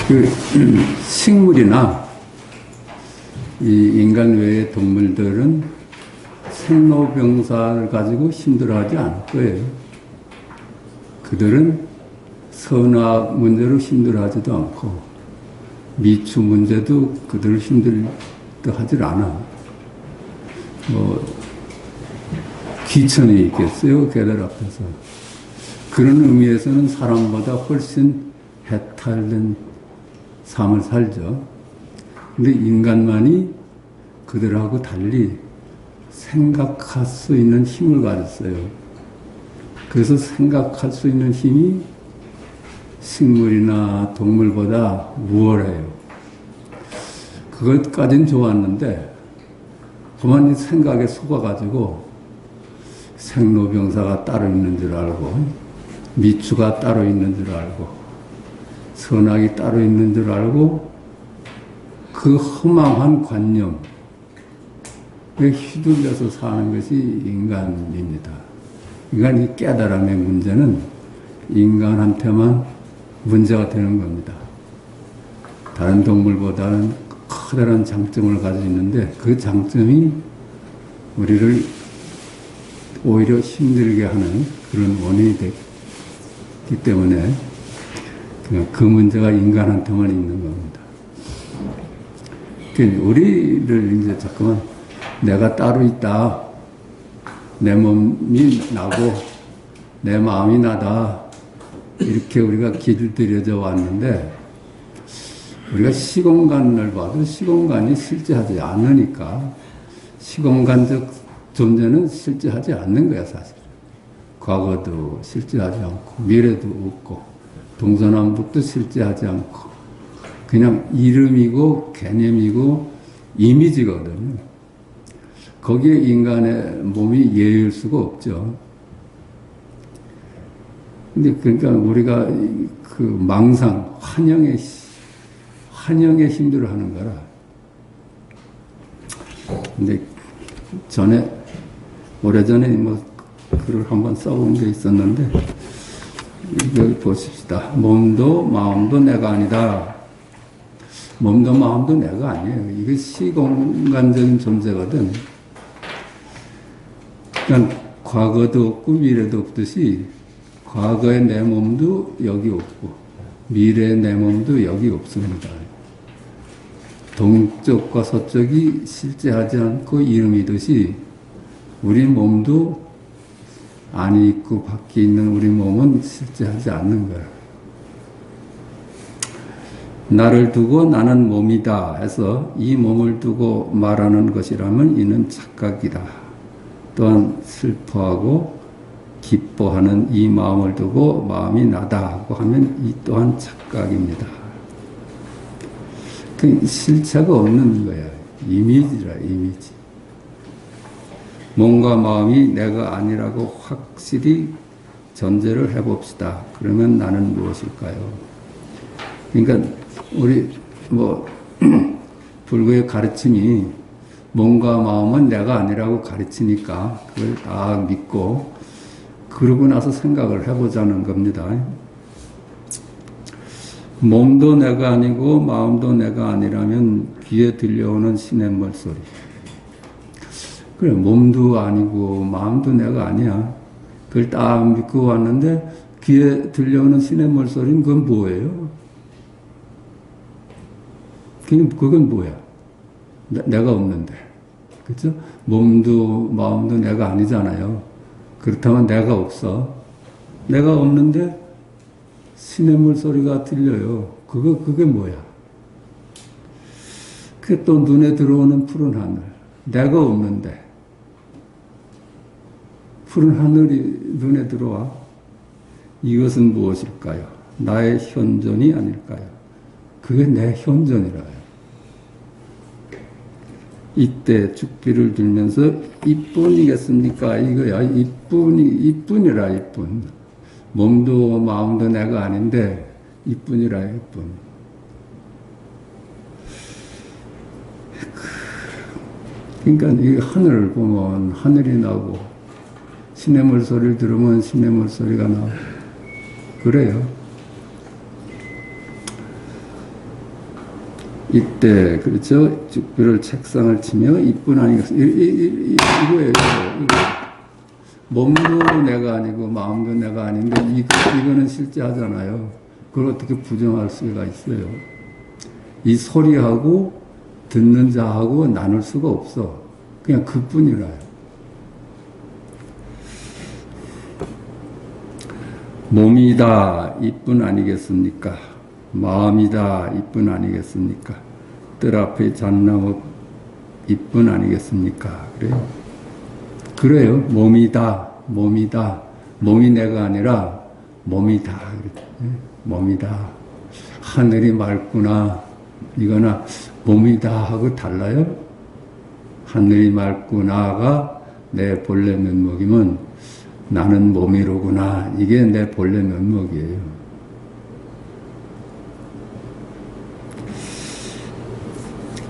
그 식물이나 이 인간 외의 동물들은 생로병사를 가지고 힘들어하지 않을 거예요. 그들은 선악 문제로 힘들어하지도 않고 미추 문제도 그들을 힘들어하지 않아. 귀천이 있겠어요, 걔들 앞에서. 그런 의미에서는 사람보다 훨씬 해탈된 삶을 살죠. 근데 인간만이 그들하고 달리 생각할 수 있는 힘을 가졌어요. 그래서 생각할 수 있는 힘이 식물이나 동물보다 우월해요. 그것까진 좋았는데 그만 생각에 속아가지고 생로병사가 따로 있는 줄 알고 미추가 따로 있는 줄 알고 선악이 따로 있는 줄 알고 그 허망한 관념에 휘둘려서 사는 것이 인간입니다. 인간이 깨달음의 문제는 인간한테만 문제가 되는 겁니다. 다른 동물보다는 커다란 장점을 가지고 있는데 그 장점이 우리를 오히려 힘들게 하는 그런 원인이 되기 때문에 그 문제가 인간한테만 있는 겁니다. 우리를 이제 자꾸만 내가 따로 있다, 내 몸이 나고 내 마음이 나다, 이렇게 우리가 길들여져 왔는데 우리가 시공간을 봐도 시공간이 실제하지 않으니까 시공간적 존재는 실제하지 않는 거야, 사실. 과거도 실제하지 않고 미래도 없고 동서남북도 실제하지 않고 그냥 이름이고 개념이고 이미지거든요. 거기에 인간의 몸이 예일 수가 없죠. 근데 그러니까 우리가 그 망상, 환영에 힘들어하는 거라. 근데 오래전에 글을 한번 써본 게 있었는데, 이거 보십시다. 몸도 마음도 내가 아니다. 몸도 마음도 내가 아니에요. 이게 시공간적인 존재거든. 그러니까 과거도 없고 미래도 없듯이 과거의 내 몸도 여기 없고 미래의 내 몸도 여기 없습니다. 동쪽과 서쪽이 실제하지 않고 이름이듯이 우리 몸도 안에 있고 밖에 있는 우리 몸은 실제하지 않는 거예요. 나를 두고 나는 몸이다 해서 이 몸을 두고 말하는 것이라면 이는 착각이다. 또한 슬퍼하고 기뻐하는 이 마음을 두고 마음이 나다고 하면 이 또한 착각입니다. 그 실체가 없는 거야. 이미지라, 이미지. 몸과 마음이 내가 아니라고 확실히 전제를 해봅시다. 그러면 나는 무엇일까요? 그러니까 우리 불교의 가르침이 몸과 마음은 내가 아니라고 가르치니까 그걸 다 믿고 그러고 나서 생각을 해보자는 겁니다. 몸도 내가 아니고 마음도 내가 아니라면 귀에 들려오는 시냇물 소리. 그래, 몸도 아니고 마음도 내가 아니야. 그걸 딱 믿고 왔는데 귀에 들려오는 시냇물 소리는 그건 뭐예요? 그건 뭐야? 내가 없는데. 그죠? 몸도 마음도 내가 아니잖아요. 그렇다면 내가 없어. 내가 없는데 시냇물 소리가 들려요. 그게 뭐야? 그게 또 눈에 들어오는 푸른 하늘. 내가 없는데 푸른 하늘이 눈에 들어와. 이것은 무엇일까요? 나의 현존이 아닐까요? 그게 내 현존이라요. 이때 죽비를 들면서 이뿐이겠습니까? 이거야. 이뿐이라, 이뿐. 몸도 마음도 내가 아닌데 이뿐이라, 이뿐. 그러니까 이 하늘을 보면 하늘이 나고 시냇물 소리를 들으면 시냇물 소리가 나고 그래요. 이때 그렇죠. 죽비를 책상을 치며 이뿐 아니겠습니까? 이거예요. 이거. 몸도 내가 아니고 마음도 내가 아닌데 이거는 실제 하잖아요. 그걸 어떻게 부정할 수가 있어요? 이 소리하고 듣는 자하고 나눌 수가 없어. 그냥 그뿐이라요. 몸이다 이뿐 아니겠습니까? 마음이다 이뿐 아니겠습니까? 뜰 앞에 잣나무 이뿐 아니겠습니까? 그래요. 몸이다. 몸이 내가 아니라 몸이다. 몸이다. 하늘이 맑구나. 이거나 몸이다 하고 달라요? 하늘이 맑구나가 내 본래 면목이면 나는 몸이로구나. 이게 내 본래 면목이에요.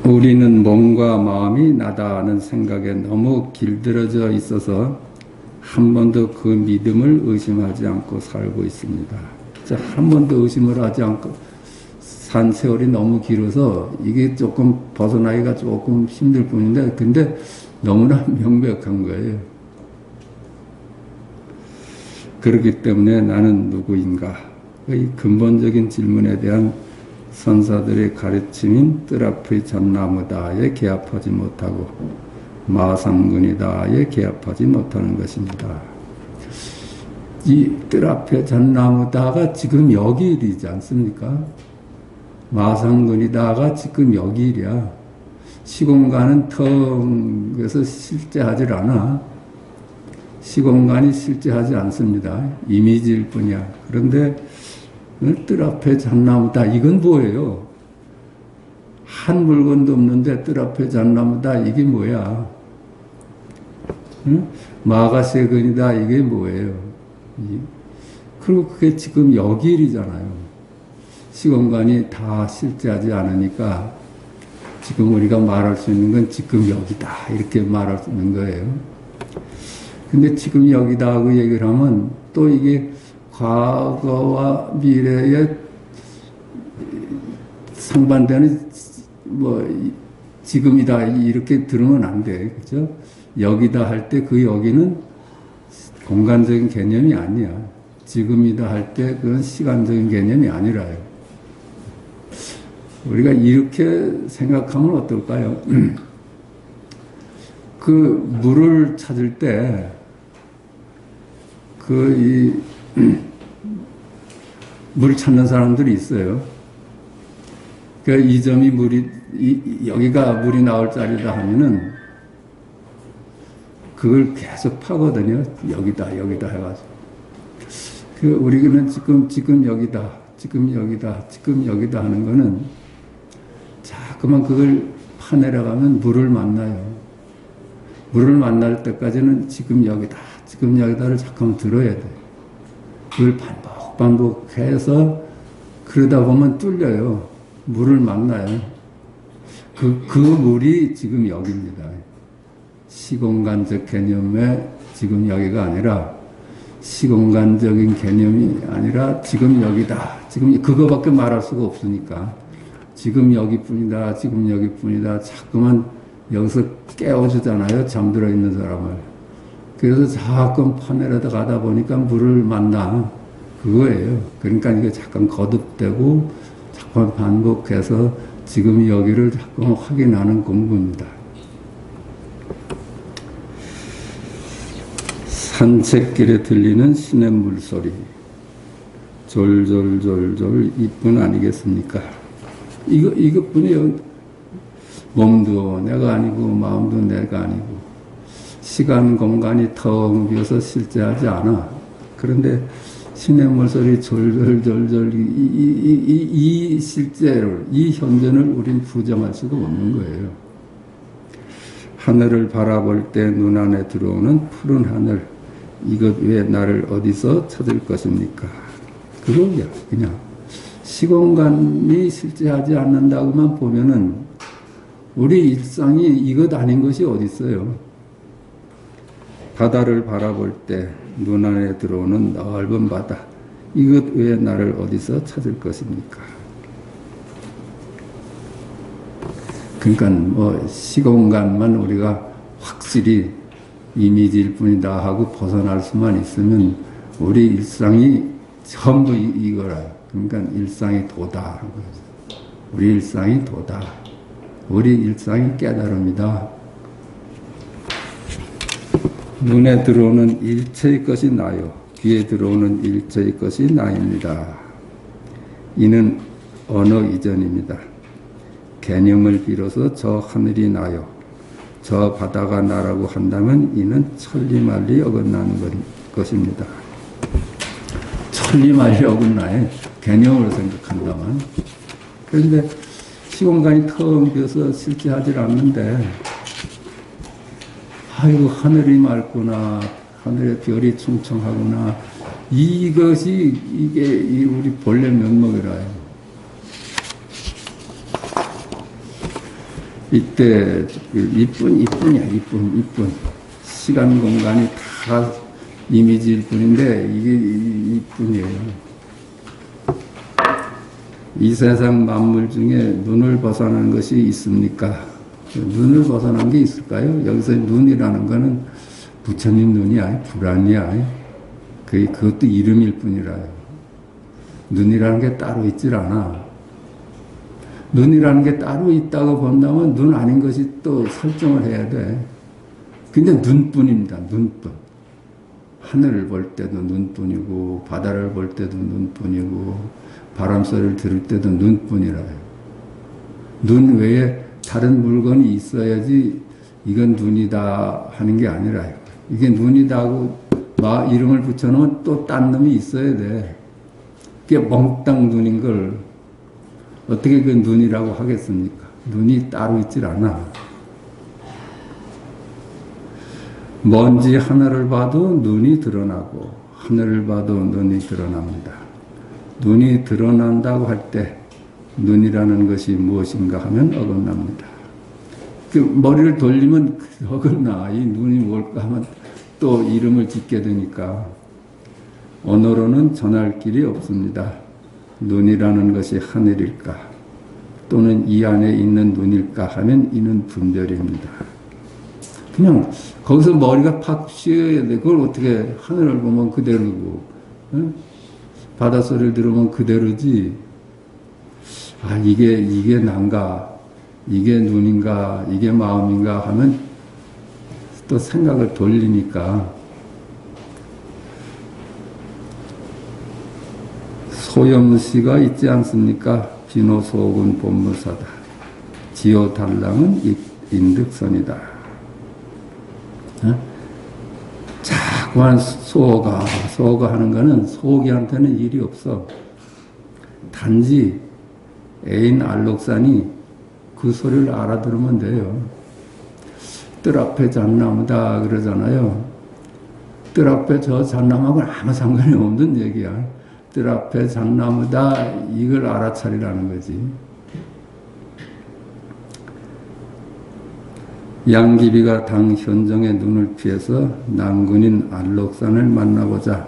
우리는 몸과 마음이 나다는 생각에 너무 길들여져 있어서 한 번도 그 믿음을 의심하지 않고 살고 있습니다. 한 번도 의심을 하지 않고 산 세월이 너무 길어서 이게 조금 벗어나기가 조금 힘들 뿐인데, 근데 너무나 명백한 거예요. 그렇기 때문에 나는 누구인가? 이 근본적인 질문에 대한 선사들의 가르침인 뜰 앞의 잣나무다에 개합하지 못하고 마상근이다에 개합하지 못하는 것입니다. 이 뜰 앞의 잣나무다가 지금 여기 일이지 않습니까? 마상근이다가 지금 여기 일이야. 시공간은 텅에서 실제하질 않아. 시공간이 실제하지 않습니다. 이미지일 뿐이야. 그런데 뜰 앞에 잣나무다. 이건 뭐예요? 한 물건도 없는데 뜰 앞에 잣나무다. 이게 뭐야? 응? 마가세근이다. 이게 뭐예요? 그리고 그게 지금 여기 일이잖아요. 시공간이 다 실제하지 않으니까 지금 우리가 말할 수 있는 건 지금 여기다. 이렇게 말할 수 있는 거예요. 근데 지금 여기다 하고 얘기를 하면 또 이게 과거와 미래에 상반되는 지금이다 이렇게 들으면 안 돼. 그죠? 여기다 할 때 그 여기는 공간적인 개념이 아니야. 지금이다 할 때 그건 시간적인 개념이 아니라요. 우리가 이렇게 생각하면 어떨까요? 그 물을 찾을 때 물 찾는 사람들이 있어요. 그러니까 이 점이 여기가 물이 나올 자리다 하면은 그걸 계속 파거든요. 여기다 해가지고. 우리는 지금 여기다 하는 거는 자꾸만 그걸 파내려가면 물을 만나요. 물을 만날 때까지는 지금 여기다를 잠깐 들어야 돼. 그걸 반복해서 그러다 보면 뚫려요. 물을 만나요. 그 물이 지금 여기입니다. 시공간적 개념의 지금 여기가 아니라 시공간적인 개념이 아니라 지금 여기다. 지금 그거밖에 말할 수가 없으니까 지금 여기뿐이다. 지금 여기뿐이다. 자꾸만 여기서 깨워주잖아요. 잠들어 있는 사람을. 그래서 자꾸 파내려다 가다 보니까 물을 만나. 그거예요. 그러니까 이게 잠깐 거듭되고 자꾸 반복해서 지금 여기를 자꾸 확인하는 공부입니다. 산책길에 들리는 시냇물 소리. 졸졸졸졸 이뿐 아니겠습니까? 이것뿐이에요. 몸도 내가 아니고 마음도 내가 아니고 시간 공간이 텅 비어서 실제하지 않아. 그런데 시냇물 소리 졸졸졸졸 이 실제를 이 현존을 우린 부정할 수가 없는 거예요. 하늘을 바라볼 때 눈 안에 들어오는 푸른 하늘, 이것 왜 나를 어디서 찾을 것입니까? 그거야. 그냥 시공간이 실제하지 않는다고만 보면은 우리 일상이 이것 아닌 것이 어디 있어요? 바다를 바라볼 때 눈 안에 들어오는 넓은 바다, 이것 왜 나를 어디서 찾을 것입니까? 그러니까 뭐 시공간만 우리가 확실히 이미지일 뿐이다 하고 벗어날 수만 있으면 우리 일상이 전부 이거라. 그러니까 일상이 도다. 우리 일상이 도다. 우리 일상이 깨달음이다. 눈에 들어오는 일체의 것이 나요. 귀에 들어오는 일체의 것이 나입니다. 이는 언어 이전입니다. 개념을 빌어서 저 하늘이 나요. 저 바다가 나라고 한다면 이는 천리만리 어긋나는 것입니다. 천리만리 어긋나에 개념으로 생각한다면. 그런데 시공간이 텅 비어서 실제하지 않는데 아이고 하늘이 맑구나, 하늘에 별이 충청하구나, 이것이 이게 우리 본래 면목이라요. 이때 이뿐이야. 시간 공간이 다 이미지일 뿐인데 이게 이뿐이에요. 이 세상 만물 중에 눈을 벗어나는 것이 있습니까? 눈을 벗어난 게 있을까요? 여기서 눈이라는 거는 부처님 눈이 아니 불안이야. 그것도 이름일 뿐이라요. 눈이라는 게 따로 있질 않아. 눈이라는 게 따로 있다고 본다면 눈 아닌 것이 또 설정을 해야 돼. 근데 눈뿐입니다. 눈뿐. 하늘을 볼 때도 눈뿐이고 바다를 볼 때도 눈뿐이고 바람 소리를 들을 때도 눈뿐이라요. 눈 외에 다른 물건이 있어야지 이건 눈이다 하는 게 아니라요. 이게 눈이다 하고 이름을 붙여놓으면 또 딴 놈이 있어야 돼. 그게 몽땅 눈인 걸 어떻게 그 눈이라고 하겠습니까? 눈이 따로 있질 않아. 먼지 하나를 봐도 눈이 드러나고 하늘을 봐도 눈이 드러납니다. 눈이 드러난다고 할 때 눈이라는 것이 무엇인가 하면 어긋납니다. 그 머리를 돌리면 어긋나. 이 눈이 뭘까 하면 또 이름을 짓게 되니까 언어로는 전할 길이 없습니다. 눈이라는 것이 하늘일까 또는 이 안에 있는 눈일까 하면 이는 분별입니다. 그냥 거기서 머리가 팍 쉬어야 돼. 그걸 어떻게 하늘을 보면 그대로고 응? 바다 소리를 들으면 그대로지. 이게 난가, 이게 눈인가, 이게 마음인가 하면 또 생각을 돌리니까 소염시가 있지 않습니까? 비노소옥은 본무사다. 지오달랑은 인득선이다. 자꾸만 소가 하는 거는 소기한테는 일이 없어. 단지 애인 알록산이 그 소리를 알아들으면 돼요. 뜰 앞에 잣나무다 그러잖아요. 뜰 앞에 저 잣나무하고는 아무 상관이 없는 얘기야. 뜰 앞에 잣나무다 이걸 알아차리라는 거지. 양귀비가 당 현정의 눈을 피해서 난군인 알록산을 만나보자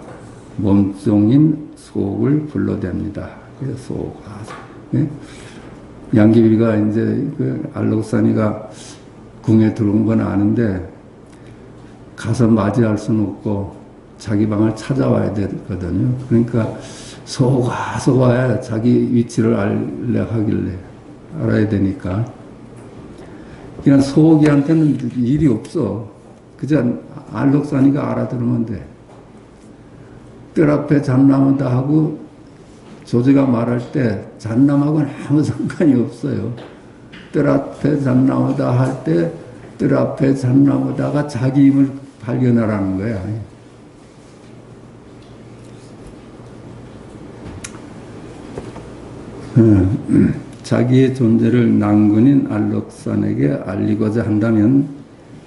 몸종인 소옥을 불러댑니다. 그래서 소옥. 예? 양귀비가 이제 그 알록산이가 궁에 들어온 건 아는데 가서 맞이할 수는 없고 자기 방을 찾아와야 되거든요. 그러니까 소가야 자기 위치를 알아야 되니까. 그냥 소기한테는 일이 없어. 그저 알록산이가 알아들으면 돼. 뜰 앞에 잣나무다 하고 조제가 말할 때 잣나무하고는 아무 상관이 없어요. 뜰 앞에 잣나무다 할 때 뜰 앞에 잣나무다가 자기 힘을 발견하라는 거야. 자기의 존재를 난군인 알록산에게 알리고자 한다면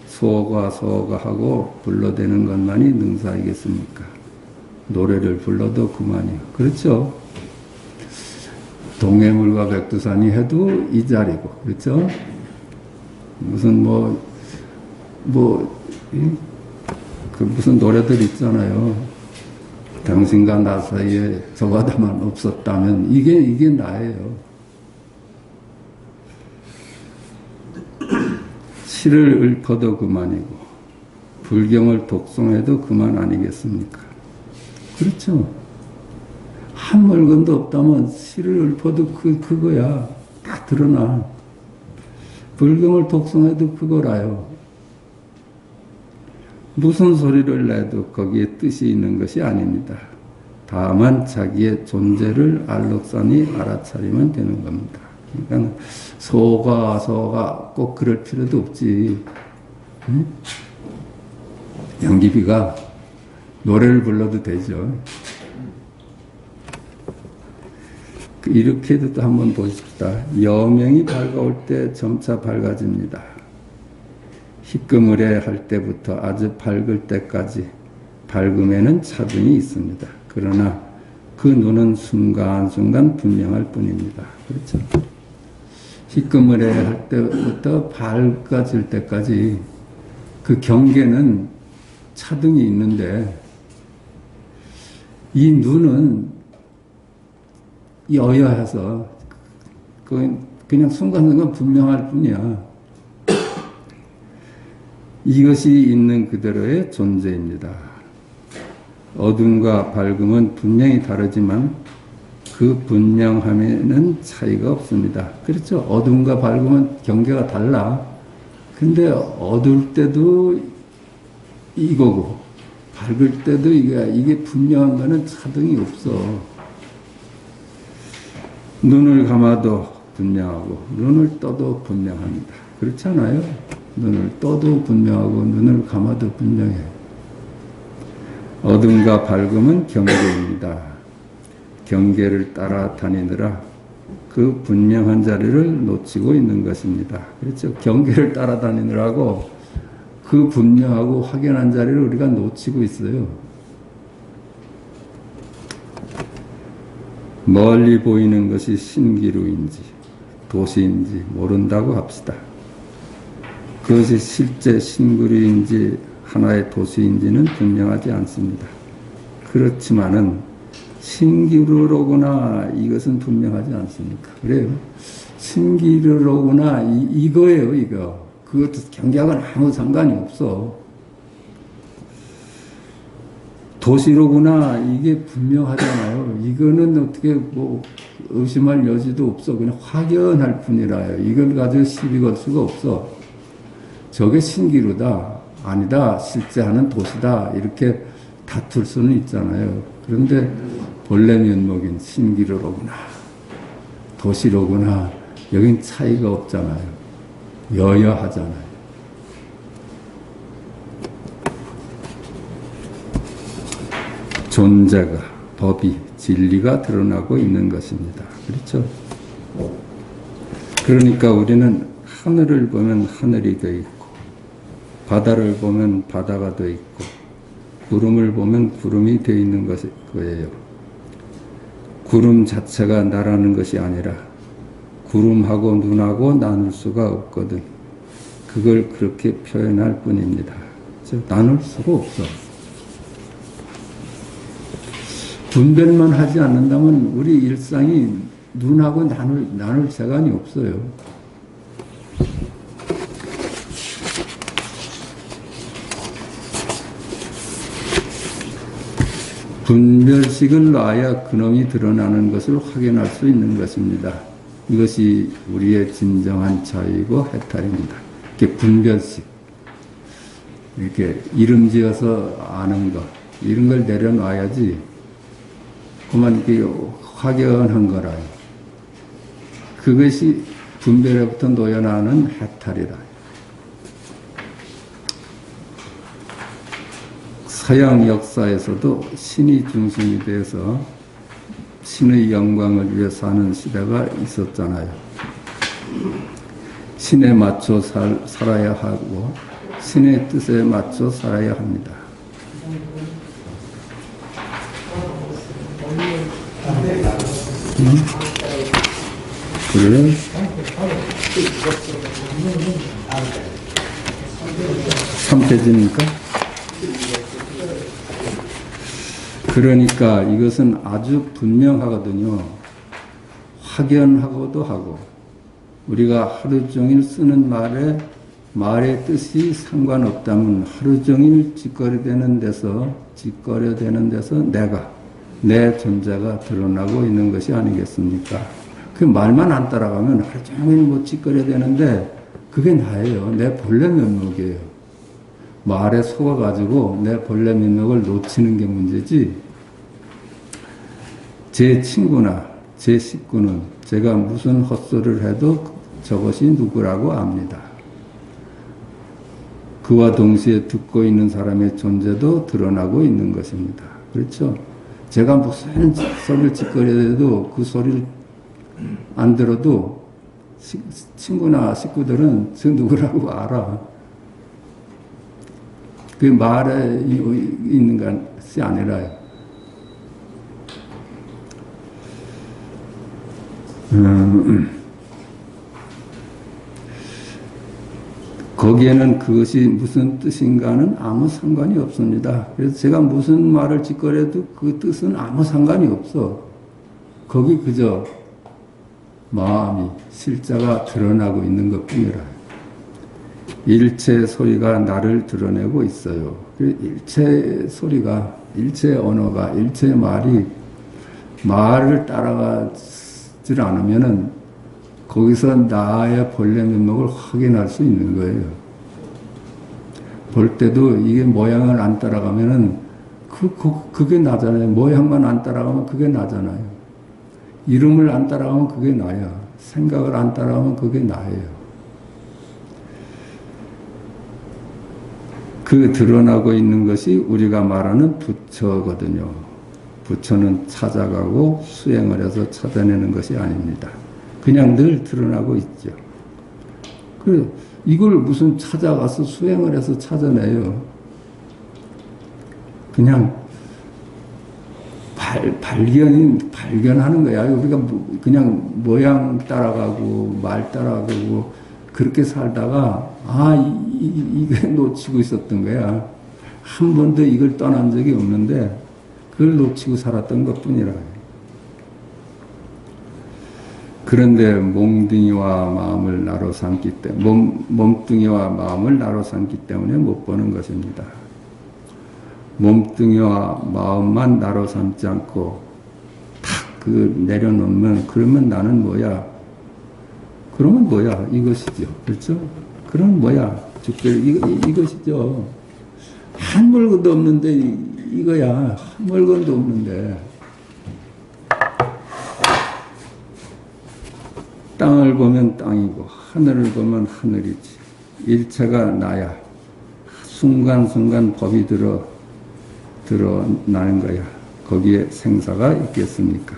소가 하고 불러대는 것만이 능사이겠습니까? 노래를 불러도 그만이요. 그렇죠? 동해물과 백두산이 해도 이 자리고, 그렇죠? 무슨 무슨 노래들 있잖아요. 당신과 나 사이에 저 바다만 없었다면 이게 나예요. 시를 읊어도 그만이고 불경을 독송해도 그만 아니겠습니까? 그렇죠. 한 물건도 없다면 시를 읊어도 그거야. 다 드러나. 불경을 독송해도 그거라요. 무슨 소리를 내도 거기에 뜻이 있는 것이 아닙니다. 다만 자기의 존재를 알록산이 알아차리면 되는 겁니다. 그러니까 소가 꼭 그럴 필요도 없지. 응? 연기비가 노래를 불러도 되죠. 이렇게도 또 한번 보십시다. 여명이 밝아올 때 점차 밝아집니다. 희끄무레 할 때부터 아주 밝을 때까지 밝음에는 차등이 있습니다. 그러나 그 눈은 순간순간 분명할 뿐입니다. 그렇죠? 희끄무레 할 때부터 밝아질 때까지 그 경계는 차등이 있는데 이 눈은 여여해서 그냥 순간순간 분명할 뿐이야. 이것이 있는 그대로의 존재입니다. 어둠과 밝음은 분명히 다르지만 그 분명함에는 차이가 없습니다. 그렇죠? 어둠과 밝음은 경계가 달라. 근데 어두울 때도 이거고 밝을 때도 이게 분명한 거는 차등이 없어. 눈을 감아도 분명하고 눈을 떠도 분명합니다. 그렇지 않아요? 눈을 떠도 분명하고 눈을 감아도 분명해. 어둠과 밝음은 경계입니다. 경계를 따라다니느라 그 분명한 자리를 놓치고 있는 것입니다. 그렇죠? 경계를 따라다니느라고 그 분명하고 확연한 자리를 우리가 놓치고 있어요. 멀리 보이는 것이 신기루인지 도시인지 모른다고 합시다. 그것이 실제 신기루인지 하나의 도시인지는 분명하지 않습니다. 그렇지만은 신기루로구나 이것은 분명하지 않습니까? 그래요. 신기루로구나 이거예요. 이거. 그것도 경계하고는 아무 상관이 없어. 도시로구나 이게 분명하잖아요. 이거는 어떻게 뭐 의심할 여지도 없어. 그냥 확연할 뿐이라요. 이걸 가지고 시비 걸 수가 없어. 저게 신기루다 아니다 실제 하는 도시다 이렇게 다툴 수는 있잖아요. 그런데 본래 면목인 신기루로구나 도시로구나 여긴 차이가 없잖아요. 여여하잖아요. 존재가 법이 진리가 드러나고 있는 것입니다. 그렇죠? 그러니까 우리는 하늘을 보면 하늘이 되어 있고 바다를 보면 바다가 되어 있고 구름을 보면 구름이 되어 있는 거예요. 구름 자체가 나라는 것이 아니라 구름하고 눈하고 나눌 수가 없거든. 그걸 그렇게 표현할 뿐입니다. 나눌 수가 없어. 분별만 하지 않는다면 우리 일상이 눈하고 나눌 재간이 없어요. 분별식을 놔야 그놈이 드러나는 것을 확인할 수 있는 것입니다. 이것이 우리의 진정한 자유이고 해탈입니다. 이렇게 분별식, 이렇게 이름 지어서 아는 것, 이런 걸 내려놔야지 그만 이게 확연한 거라요. 그것이 분별에부터 놓여나는 해탈이라. 서양 역사에서도 신이 중심이 돼서 신의 영광을 위해 사는 시대가 있었잖아요. 신에 맞춰 살아야 하고 신의 뜻에 맞춰 살아야 합니다. 그래? 삼태지니까? 그러니까 이것은 아주 분명하거든요. 확연하고도 하고 우리가 하루 종일 쓰는 말에 말의 뜻이 상관없다면 하루 종일 짓거려대는 데서 내 존재가 드러나고 있는 것이 아니겠습니까? 그 말만 안 따라가면 하루 종일 뭐 짓거려대는데 그게 나예요. 내 본래 면목이에요. 말에 속아가지고 내 본래 면목을 놓치는 게 문제지. 제 친구나 제 식구는 제가 무슨 헛소리를 해도 저것이 누구라고 압니다. 그와 동시에 듣고 있는 사람의 존재도 드러나고 있는 것입니다. 그렇죠? 제가 무슨 소리를 짓거려도 그 소리를 안 들어도 친구나 식구들은 저 누구라고 알아. 그 말에 있는 것이 아니라요. 거기에는 그것이 무슨 뜻인가는 아무 상관이 없습니다. 그래서 제가 무슨 말을 짓거려도 그 뜻은 아무 상관이 없어. 거기 그저 마음이, 실자가 드러나고 있는 것 뿐이라. 일체 소리가 나를 드러내고 있어요. 일체 소리가, 일체 언어가, 일체 말이 말을 따라가지 않으면은 거기서 나의 본래 면목을 확인할 수 있는 거예요. 볼 때도 이게 모양을 안 따라가면은 그게 나잖아요. 모양만 안 따라가면 그게 나잖아요. 이름을 안 따라가면 그게 나야. 생각을 안 따라가면 그게 나예요. 그 드러나고 있는 것이 우리가 말하는 부처거든요. 부처는 찾아가고 수행을 해서 찾아내는 것이 아닙니다. 그냥 늘 드러나고 있죠. 이걸 무슨 찾아가서 수행을 해서 찾아내요. 그냥 발견하는 거야. 우리가 그냥 모양 따라가고 말 따라가고 그렇게 살다가 이게 놓치고 있었던 거야. 한 번도 이걸 떠난 적이 없는데 그걸 놓치고 살았던 것 뿐이라. 그런데 몸뚱이와 마음을 나로 삼기 때문에 몸뚱이와 마음을 나로 삼기 때문에 못 보는 것입니다. 몸뚱이와 마음만 나로 삼지 않고 탁 내려놓으면 그러면 나는 뭐야? 그러면 뭐야? 이것이죠. 그렇죠? 그러면 뭐야? 이것이죠. 한 물건도 없는데 이거야. 한 물건도 없는데. 땅을 보면 땅이고 하늘을 보면 하늘이지. 일체가 나야. 순간순간 법이 드러나는 거야. 거기에 생사가 있겠습니까?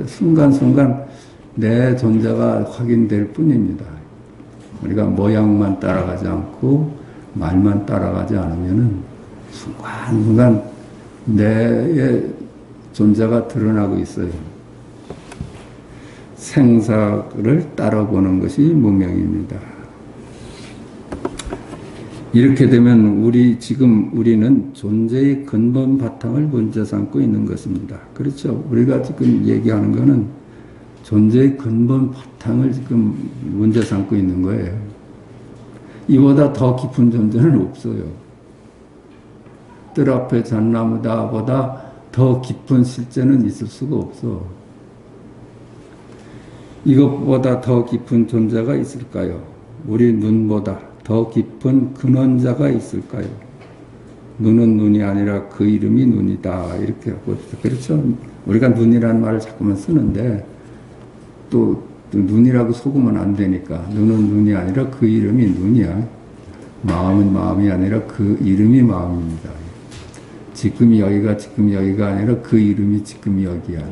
순간순간 내 존재가 확인될 뿐입니다. 우리가 모양만 따라가지 않고 말만 따라가지 않으면은 순간순간 내의 존재가 드러나고 있어요. 생사를 따라보는 것이 문명입니다. 이렇게 되면 우리는 존재의 근본 바탕을 문제 삼고 있는 것입니다. 그렇죠? 우리가 지금 얘기하는 것은 존재의 근본 바탕을 지금 문제 삼고 있는 거예요. 이보다 더 깊은 존재는 없어요. 뜰 앞에 잣나무다보다 더 깊은 실제는 있을 수가 없어. 이것보다 더 깊은 존재가 있을까요? 우리 눈보다 더 깊은 근원자가 있을까요? 눈은 눈이 아니라 그 이름이 눈이다. 이렇게 하고 있어요. 그렇죠? 우리가 눈이라는 말을 자꾸만 쓰는데 또 눈이라고 속으면 안 되니까 눈은 눈이 아니라 그 이름이 눈이야. 마음은 마음이 아니라 그 이름이 마음입니다. 지금 여기가 아니라 그 이름이 지금 여기야.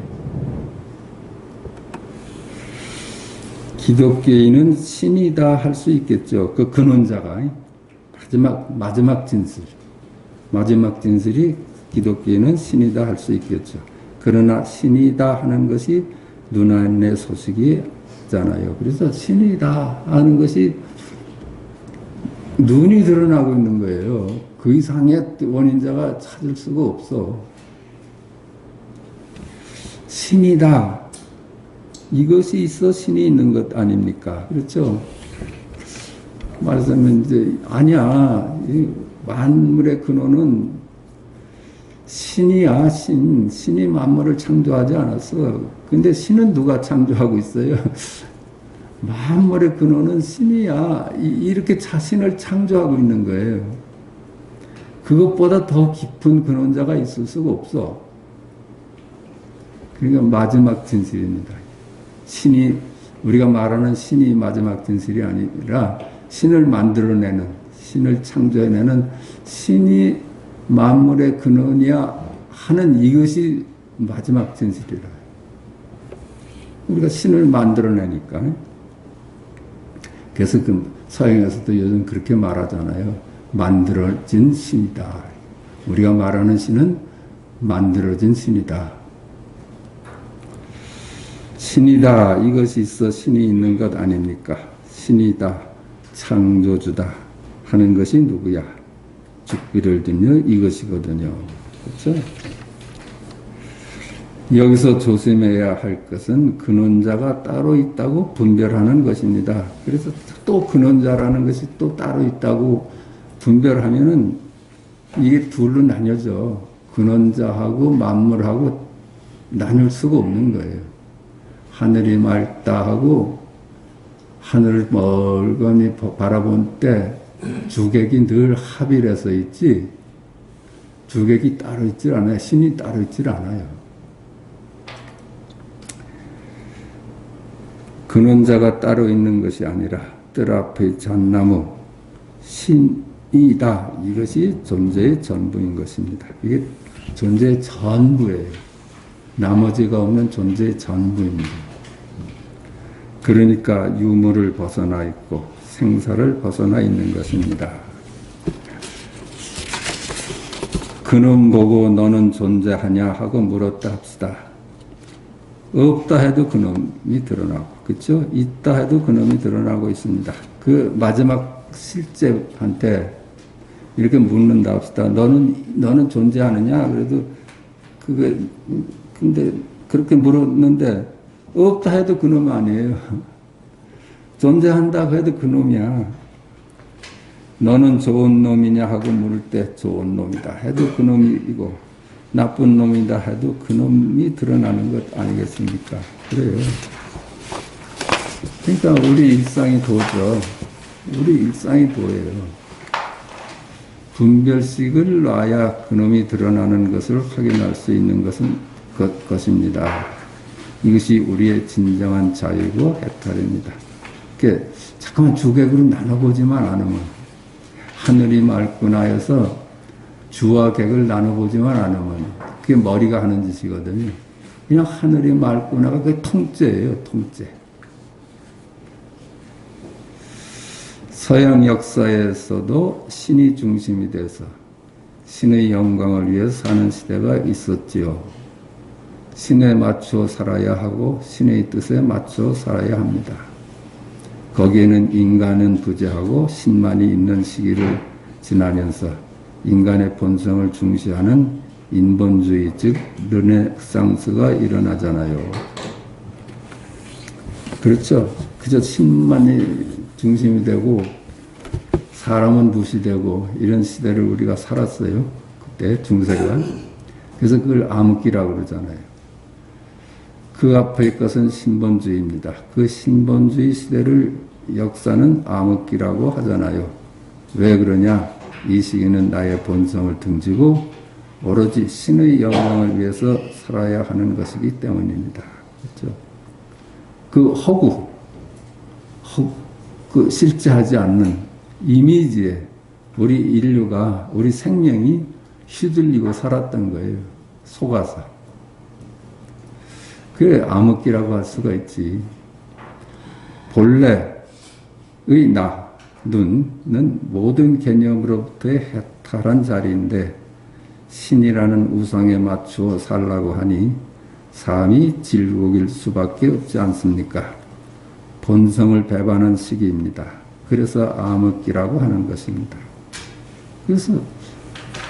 기독교인은 신이다 할 수 있겠죠. 그 근원자가 마지막 진술이 기독교인은 신이다 할 수 있겠죠. 그러나 신이다 하는 것이 눈 안의 소식이 있잖아요. 그래서 신이다 하는 것이 눈이 드러나고 있는 거예요. 그 이상의 원인자가 찾을 수가 없어. 신이다. 이것이 있어 신이 있는 것 아닙니까? 그렇죠? 말하자면 이제 아니야. 이 만물의 근원은 신이야, 신. 신이 만물을 창조하지 않았어. 근데 신은 누가 창조하고 있어요? 만물의 근원은 신이야. 이렇게 자신을 창조하고 있는 거예요. 그것보다 더 깊은 근원자가 있을 수가 없어. 그러니까 마지막 진실입니다. 신이, 우리가 말하는 신이 마지막 진실이 아니라 신을 만들어내는, 신을 창조해내는 신이 만물의 근원이야 하는 이것이 마지막 진실이라. 우리가 신을 만들어내니까. 그래서 그 서양에서도 요즘 그렇게 말하잖아요. 만들어진 신이다. 우리가 말하는 신은 만들어진 신이다. 신이다. 이것이 있어 신이 있는 것 아닙니까? 신이다. 창조주다. 하는 것이 누구야? 죽비를 딛는 이것이거든요. 그렇죠? 여기서 조심해야 할 것은 근원자가 따로 있다고 분별하는 것입니다. 그래서 또 근원자라는 것이 또 따로 있다고 분별하면은 이게 둘로 나뉘어져. 근원자하고 만물하고 나눌 수가 없는 거예요. 하늘이 맑다 하고 하늘을 멀거니 바라본 때 주객이 늘 합일해서 있지 주객이 따로 있질 않아요. 신이 따로 있질 않아요. 근원자가 따로 있는 것이 아니라 뜰 앞의 잣나무 신이다. 이것이 존재의 전부인 것입니다. 이게 존재의 전부예요. 나머지가 없는 존재의 전부입니다. 그러니까 유무를 벗어나 있고 생사를 벗어나 있는 것입니다. 그놈 보고 너는 존재하냐 하고 물었다 합시다. 없다 해도 그놈이 드러나고, 그렇죠? 있다 해도 그놈이 드러나고 있습니다. 그 마지막 실제한테 이렇게 묻는다 합시다. 너는 존재하느냐? 그래도 근데 그렇게 물었는데 없다 해도 그놈 아니에요. 존재한다고 해도 그놈이야. 너는 좋은 놈이냐 하고 물을 때 좋은 놈이다 해도 그놈이고 나쁜 놈이다 해도 그놈이 드러나는 것 아니겠습니까? 그래요. 그러니까 우리 일상이 도죠. 우리 일상이 도예요. 분별식을 놔야 그놈이 드러나는 것을 확인할 수 있는 것입니다. 이것이 우리의 진정한 자유고 해탈입니다. 그러니까 잠깐만 주객으로 나눠보지만 않으면 하늘이 맑구나 해서 주와 객을 나눠보지만 않으면 그게 머리가 하는 짓이거든요. 그냥 하늘이 맑구나가 그게 통째예요. 통째. 서양 역사에서도 신이 중심이 돼서 신의 영광을 위해 사는 시대가 있었지요. 신에 맞춰 살아야 하고 신의 뜻에 맞춰 살아야 합니다. 거기에는 인간은 부재하고 신만이 있는 시기를 지나면서 인간의 본성을 중시하는 인본주의 즉 르네상스가 일어나잖아요. 그렇죠. 그저 신만이 중심이 되고 사람은 무시되고 이런 시대를 우리가 살았어요. 그때 중세가. 그래서 그걸 암흑기라고 그러잖아요. 그 앞의 것은 신본주의입니다. 그 신본주의 시대를 역사는 암흑기라고 하잖아요. 왜 그러냐? 이 시기는 나의 본성을 등지고 오로지 신의 영광을 위해서 살아야 하는 것이기 때문입니다. 그렇죠? 그 허구, 그 실제하지 않는 이미지에 우리 인류가, 우리 생명이 휘둘리고 살았던 거예요. 속아서. 그래 암흑기라고 할 수가 있지. 본래의 나, 눈은 모든 개념으로부터의 해탈한 자리인데 신이라는 우상에 맞추어 살라고 하니 삶이 질곡일 수밖에 없지 않습니까? 본성을 배반한 시기입니다. 그래서 암흑기라고 하는 것입니다. 그래서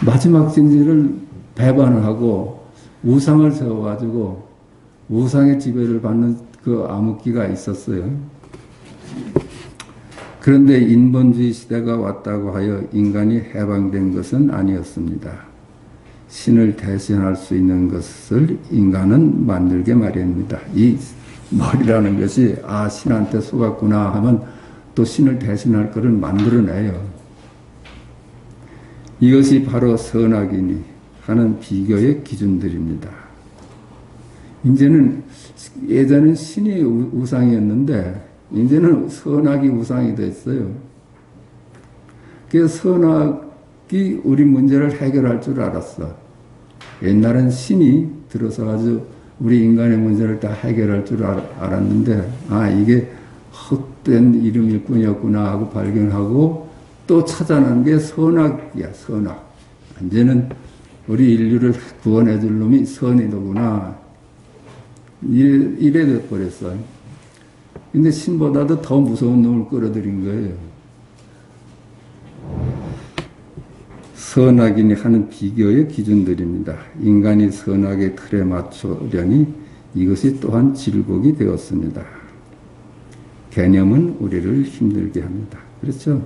마지막 진리를 배반을 하고 우상을 세워가지고 우상의 지배를 받는 그 암흑기가 있었어요. 그런데 인본주의 시대가 왔다고 하여 인간이 해방된 것은 아니었습니다. 신을 대신할 수 있는 것을 인간은 만들게 마련입니다. 이 머리라는 것이 신한테 속았구나 하면 또 신을 대신할 것을 만들어내요. 이것이 바로 선악이니 하는 비교의 기준들입니다. 이제는 예전엔 신이 우상이었는데 이제는 선악이 우상이 됐어요. 그래서 선악이 우리 문제를 해결할 줄 알았어. 옛날엔 신이 들어서 아주 우리 인간의 문제를 다 해결할 줄 알았는데 이게 헛된 이름일 뿐이었구나 하고 발견하고 또 찾아낸 게 선악이야. 선악. 이제는 우리 인류를 구원해 줄 놈이 선이더구나. 이래 돼버렸어요. 근데 신보다도 더 무서운 놈을 끌어들인 거예요. 선악이니 하는 비교의 기준들입니다. 인간이 선악의 틀에 맞추려니 이것이 또한 질곡이 되었습니다. 개념은 우리를 힘들게 합니다. 그렇죠?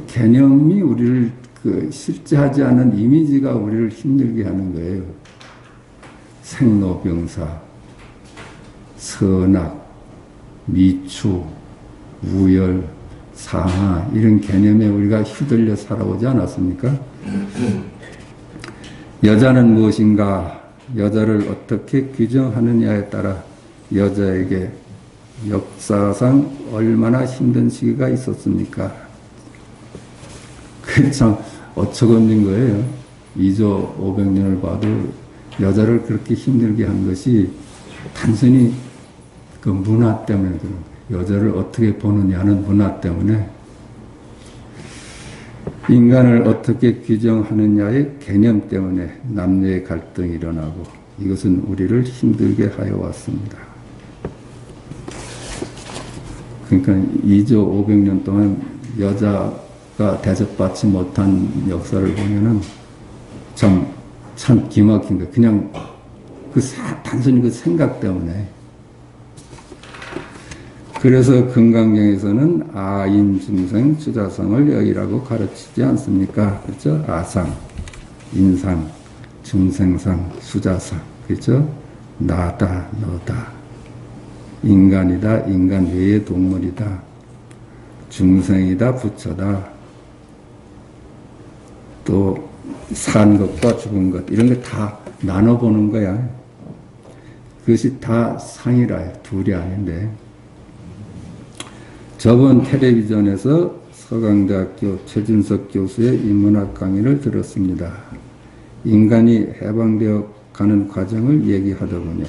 개념이 우리를 실제 하지 않은 이미지가 우리를 힘들게 하는 거예요. 생로병사, 선악, 미추, 우열, 상하 이런 개념에 우리가 휘둘려 살아오지 않았습니까? 여자는 무엇인가? 여자를 어떻게 규정하느냐에 따라 여자에게 역사상 얼마나 힘든 시기가 있었습니까? 그게 참 어처구니인 거예요. 2조 500년을 봐도 여자를 그렇게 힘들게 한 것이 단순히 그 문화 때문에 그런 거예요. 여자를 어떻게 보느냐는 문화 때문에 인간을 어떻게 규정하느냐의 개념 때문에 남녀의 갈등이 일어나고 이것은 우리를 힘들게 하여 왔습니다. 그러니까 2조 500년 동안 여자가 대접받지 못한 역사를 보면은 참 기막힌 거예요. 그냥 단순히 그 생각 때문에. 그래서 금강경에서는 아인, 중생, 수자성을 여의라고 가르치지 않습니까? 그렇죠? 아상, 인상, 중생상, 수자상. 그렇죠? 나다, 너다. 인간이다, 인간 외의 동물이다. 중생이다, 부처다. 또 산 것과 죽은 것 이런 거 다 나눠보는 거야. 그것이 다 상이라 둘이 아닌데. 저번 텔레비전에서 서강대학교 최진석 교수의 인문학 강의를 들었습니다. 인간이 해방되어 가는 과정을 얘기하더군요.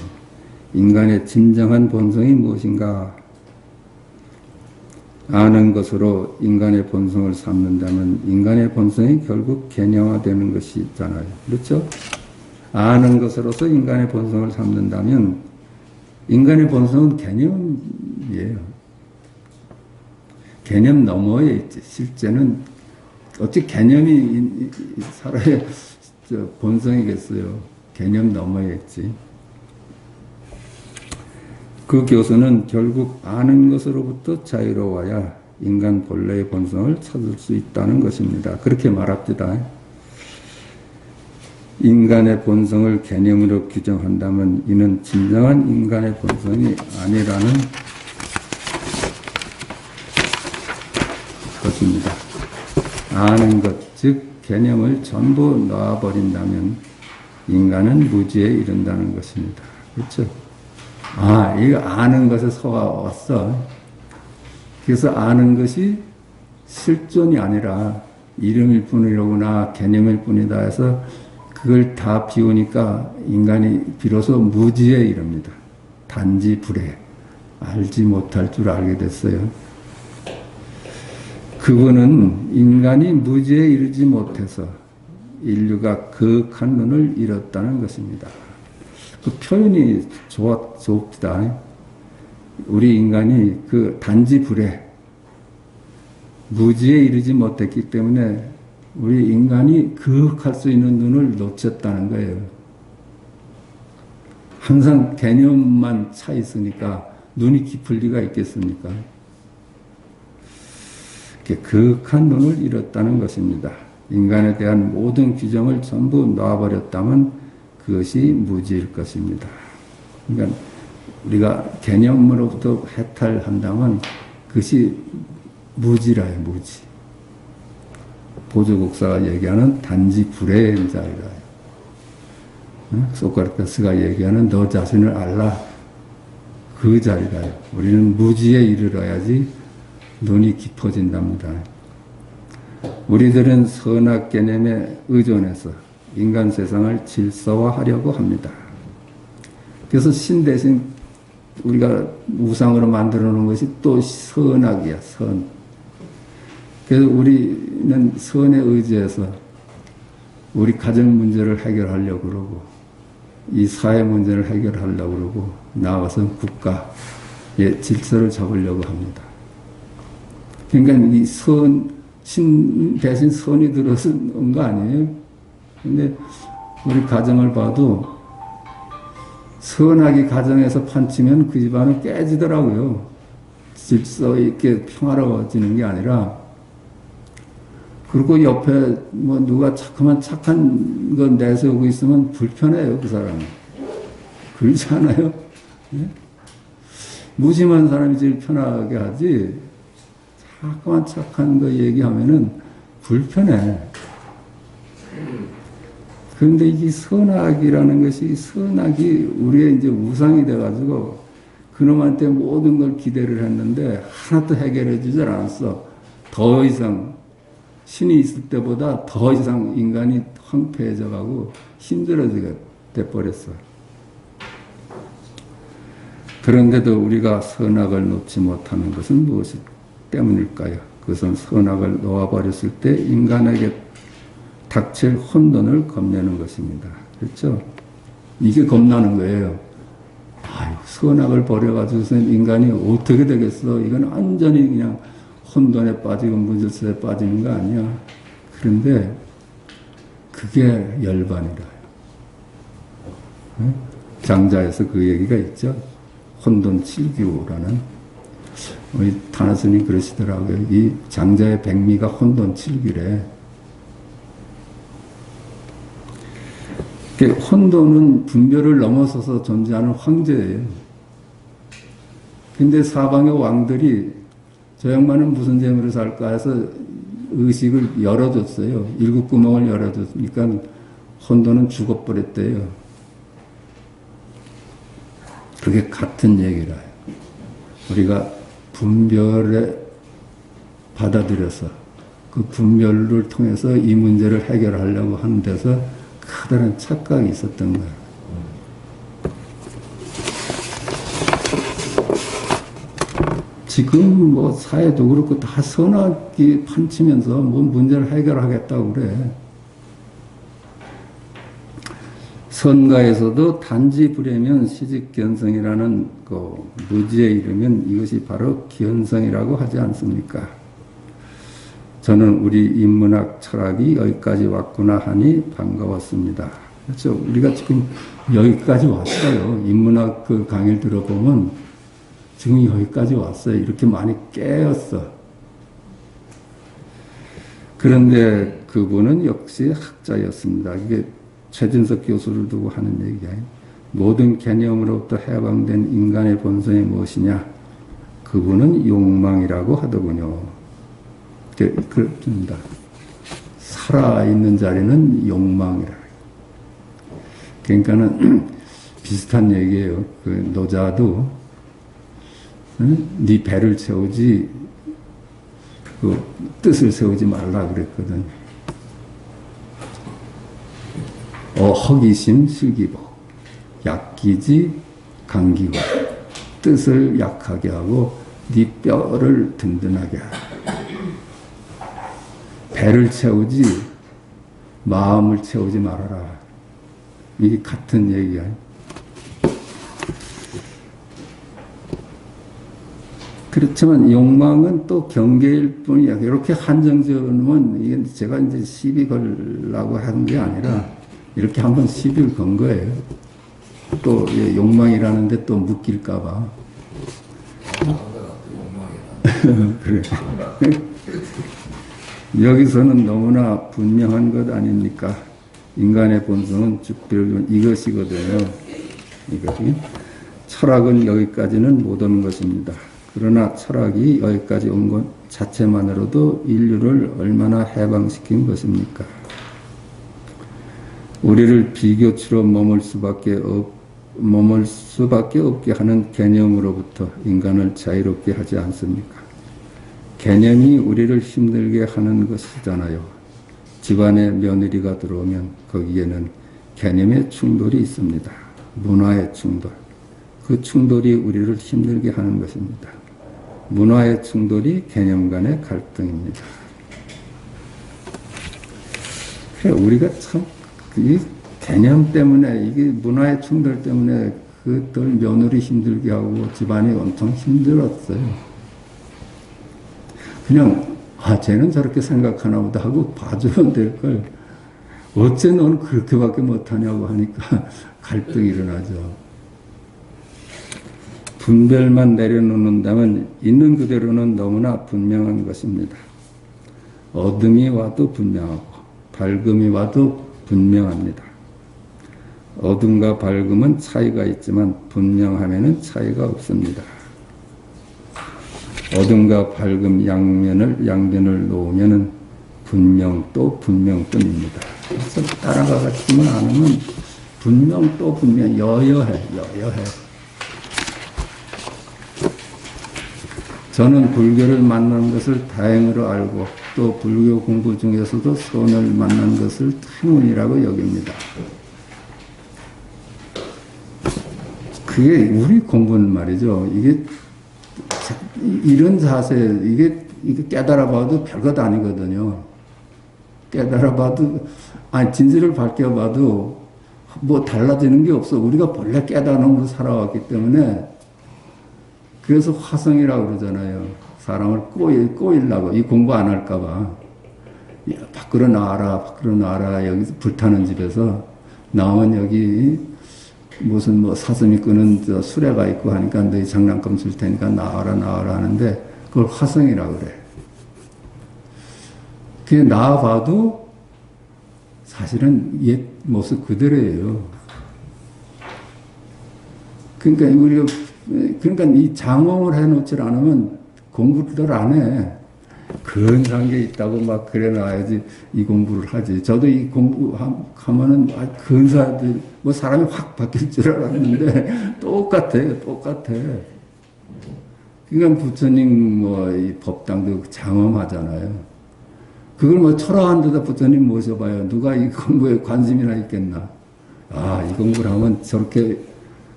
인간의 진정한 본성이 무엇인가? 아는 것으로 인간의 본성을 삼는다면 인간의 본성이 결국 개념화되는 것이 있잖아요. 그렇죠? 아는 것으로서 인간의 본성을 삼는다면 인간의 본성은 개념이에요. 개념 너머에 있지. 실제는 어찌 개념이 살아야 본성이겠어요. 개념 너머에 있지. 그 교수는 결국 아는 것으로부터 자유로워야 인간 본래의 본성을 찾을 수 있다는 것입니다. 그렇게 말합니다. 인간의 본성을 개념으로 규정한다면 이는 진정한 인간의 본성이 아니라는 것입니다. 아는 것, 즉 개념을 전부 놔버린다면 인간은 무지에 이른다는 것입니다. 그렇죠? 이거 아는 것에 속아왔어. 그래서 아는 것이 실존이 아니라 이름일 뿐이로구나, 개념일 뿐이다 해서 그걸 다 비우니까 인간이 비로소 무지에 이릅니다. 단지 불에 알지 못할 줄 알게 됐어요. 그분은 인간이 무지에 이르지 못해서 인류가 거룩한 눈을 잃었다는 것입니다. 그 표현이 좋습니다. 우리 인간이 그 단지 불에 무지에 이르지 못했기 때문에 우리 인간이 거룩할 수 있는 눈을 놓쳤다는 거예요. 항상 개념만 차 있으니까 눈이 깊을 리가 있겠습니까? 이렇게 극한 눈을 잃었다는 것입니다. 인간에 대한 모든 규정을 전부 놔버렸다면 그것이 무지일 것입니다. 그러니까 우리가 개념으로부터 해탈한다면 그것이 무지라요, 무지. 보조국사가 얘기하는 단지 불의 자리라요. 소크라테스가 얘기하는 너 자신을 알라, 그 자리라요. 우리는 무지에 이르러야지 눈이 깊어진답니다. 우리들은 선악 개념에 의존해서 인간 세상을 질서화하려고 합니다. 그래서 신 대신 우리가 우상으로 만들어 놓은 것이 또 선악이야, 선. 그래서 우리는 선에 의지해서 우리 가정 문제를 해결하려고 그러고, 이 사회 문제를 해결하려고 그러고, 나아가서 국가의 질서를 잡으려고 합니다. 그러니까 이 신 대신 선이 들어서 온 거 아니에요? 근데 우리 가정을 봐도 선악이 가정에서 판치면 그 집안은 깨지더라고요. 질서 있게 평화로워지는 게 아니라, 그리고 옆에 뭐 누가 자꾸만 착한 거 내세우고 있으면 불편해요, 그 사람은. 그렇지 않아요? 네? 무심한 사람이 제일 편하게 하지, 자꾸만 착한 거 얘기하면은 불편해. 그런데 이 선악이라는 것이, 선악이 우리의 이제 우상이 돼가지고 그놈한테 모든 걸 기대를 했는데 하나도 해결해 주질 않았어. 더 이상, 신이 있을 때보다 더 이상 인간이 황폐해져 가고 힘들어지게 돼버렸어. 그런데도 우리가 선악을 놓지 못하는 것은 무엇이 때문일까요? 그것은 선악을 놓아버렸을 때 인간에게 닥칠 혼돈을 겁내는 것입니다. 그렇죠? 이게 겁나는 거예요. 아유, 선악을 버려가지고서는 인간이 어떻게 되겠어? 이건 완전히 그냥 혼돈에 빠지고 무질서에 빠지는 거 아니야. 그런데 그게 열반이라. 장자에서 그 얘기가 있죠. 혼돈 칠기우라는. 우리 타나스님 그러시더라고요. 이 장자의 백미가 혼돈 칠기래. 혼돈은 분별을 넘어서서 존재하는 황제예요. 근데 사방의 왕들이 저 양반은 무슨 재미로 살까 해서 의식을 열어줬어요. 일곱 구멍을 열어줬으니까 혼돈은 죽어버렸대요. 그게 같은 얘기라요. 우리가 분별에 받아들여서 그 분별을 통해서 이 문제를 해결하려고 하는 데서 커다란 착각이 있었던 거예요. 지금 뭐 사회도 그렇고 다 선악이 판치면서 뭐 문제를 해결하겠다고 그래. 선가에서도 단지 불에면 시직견성이라는 그 무지에 이르면 이것이 바로 기현성이라고 하지 않습니까? 저는 우리 인문학 철학이 여기까지 왔구나 하니 반가웠습니다. 그렇죠? 우리가 지금 여기까지 왔어요. 인문학 그 강의를 들어보면 지금 여기까지 왔어요. 이렇게 많이 깨었어. 그런데 그분은 역시 학자였습니다. 이게 최진석 교수를 두고 하는 얘기예요. 모든 개념으로부터 해방된 인간의 본성이 무엇이냐? 그분은 욕망이라고 하더군요. 그렇습니다. 살아있는 자리는 욕망이라. 그러니까는 비슷한 얘기예요. 그 노자도 네 배를 채우지 그 뜻을 세우지 말라 그랬거든. 허기심 슬기복, 약기지 강기고, 뜻을 약하게 하고 네 뼈를 든든하게 하라. 배를 채우지 마음을 채우지 말아라. 이게 같은 얘기야. 그렇지만 욕망은 또 경계일 뿐이야. 이렇게 한정지어 놓으면 이게 제가 이제 시비 걸라고 하는 게 아니라 이렇게 한번 시비를 건 거예요. 또 욕망이라는데 또 묶일까봐. 그래. 여기서는 너무나 분명한 것 아닙니까? 인간의 본성은 즉별은 이것이거든요. 이것이. 철학은 여기까지는 못 오는 것입니다. 그러나 철학이 여기까지 온 것 자체만으로도 인류를 얼마나 해방시킨 것입니까? 우리를 비교치로 머물 수밖에 없게 하는 개념으로부터 인간을 자유롭게 하지 않습니까? 개념이 우리를 힘들게 하는 것이잖아요. 집안에 며느리가 들어오면 거기에는 개념의 충돌이 있습니다. 문화의 충돌. 그 충돌이 우리를 힘들게 하는 것입니다. 문화의 충돌이 개념 간의 갈등입니다. 우리가 참, 이 개념 때문에, 이게 문화의 충돌 때문에 그들 며느리 힘들게 하고 집안이 엄청 힘들었어요. 그냥, 쟤는 저렇게 생각하나 보다 하고 봐주면 될 걸. 어째 넌 그렇게밖에 못하냐고 하니까 갈등이 일어나죠. 분별만 내려놓는다면 있는 그대로는 너무나 분명한 것입니다. 어둠이 와도 분명하고 밝음이 와도 분명합니다. 어둠과 밝음은 차이가 있지만 분명함에는 차이가 없습니다. 어둠과 밝음 양변을 놓으면은 분명 또 분명뿐입니다. 그래서 따라가지만 않으면 분명 또 분명 여여해. 저는 불교를 만난 것을 다행으로 알고 또 불교 공부 중에서도 선을 만난 것을 행운이라고 여깁니다. 그게 우리 공부는 말이죠. 이게 이런 자세, 이게 깨달아봐도 별것 아니거든요. 깨달아봐도, 진실을 밝혀봐도 뭐 달라지는 게 없어. 우리가 본래 깨달음으로 살아왔기 때문에. 그래서 화성이라고 그러잖아요. 사람을 꼬이려고. 이 공부 안 할까봐. 밖으로 나와라. 여기서 불타는 집에서 나오면 여기 무슨 사슴이 끄는 수레가 있고 하니까 너희 장난감 줄 테니까 나와라 하는데 그걸 화성이라고 그래. 그게 나와봐도 사실은 옛 모습 그대로예요. 그러니까 이 장엄을 해놓지 않으면 공부를 안 해. 근사한 게 있다고 막 그래 놔야지 이 공부를 하지. 저도 이 공부하면은 근사하지. 사람이 확 바뀔 줄 알았는데 똑같아요. 그러니까 부처님 이 법당도 장엄하잖아요. 그걸 철학한 데다 부처님 모셔봐요. 누가 이 공부에 관심이나 있겠나. 이 공부를 하면 저렇게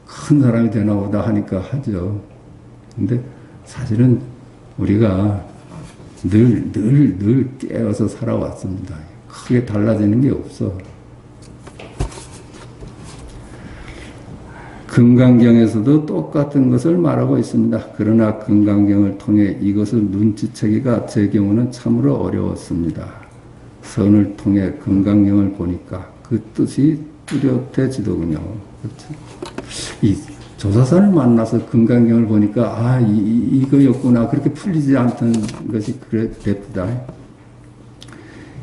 큰 사람이 되나 보다 하니까 하죠. 근데 사실은 우리가 늘 깨어서 살아왔습니다. 크게 달라지는 게 없어. 금강경에서도 똑같은 것을 말하고 있습니다. 그러나 금강경을 통해 이것을 눈치채기가 제 경우는 참으로 어려웠습니다. 선을 통해 금강경을 보니까 그 뜻이 뚜렷해지더군요. 그렇죠? 이 조사선을 만나서 금강경을 보니까 이거였구나. 그렇게 풀리지 않던 것이 그랬답니다.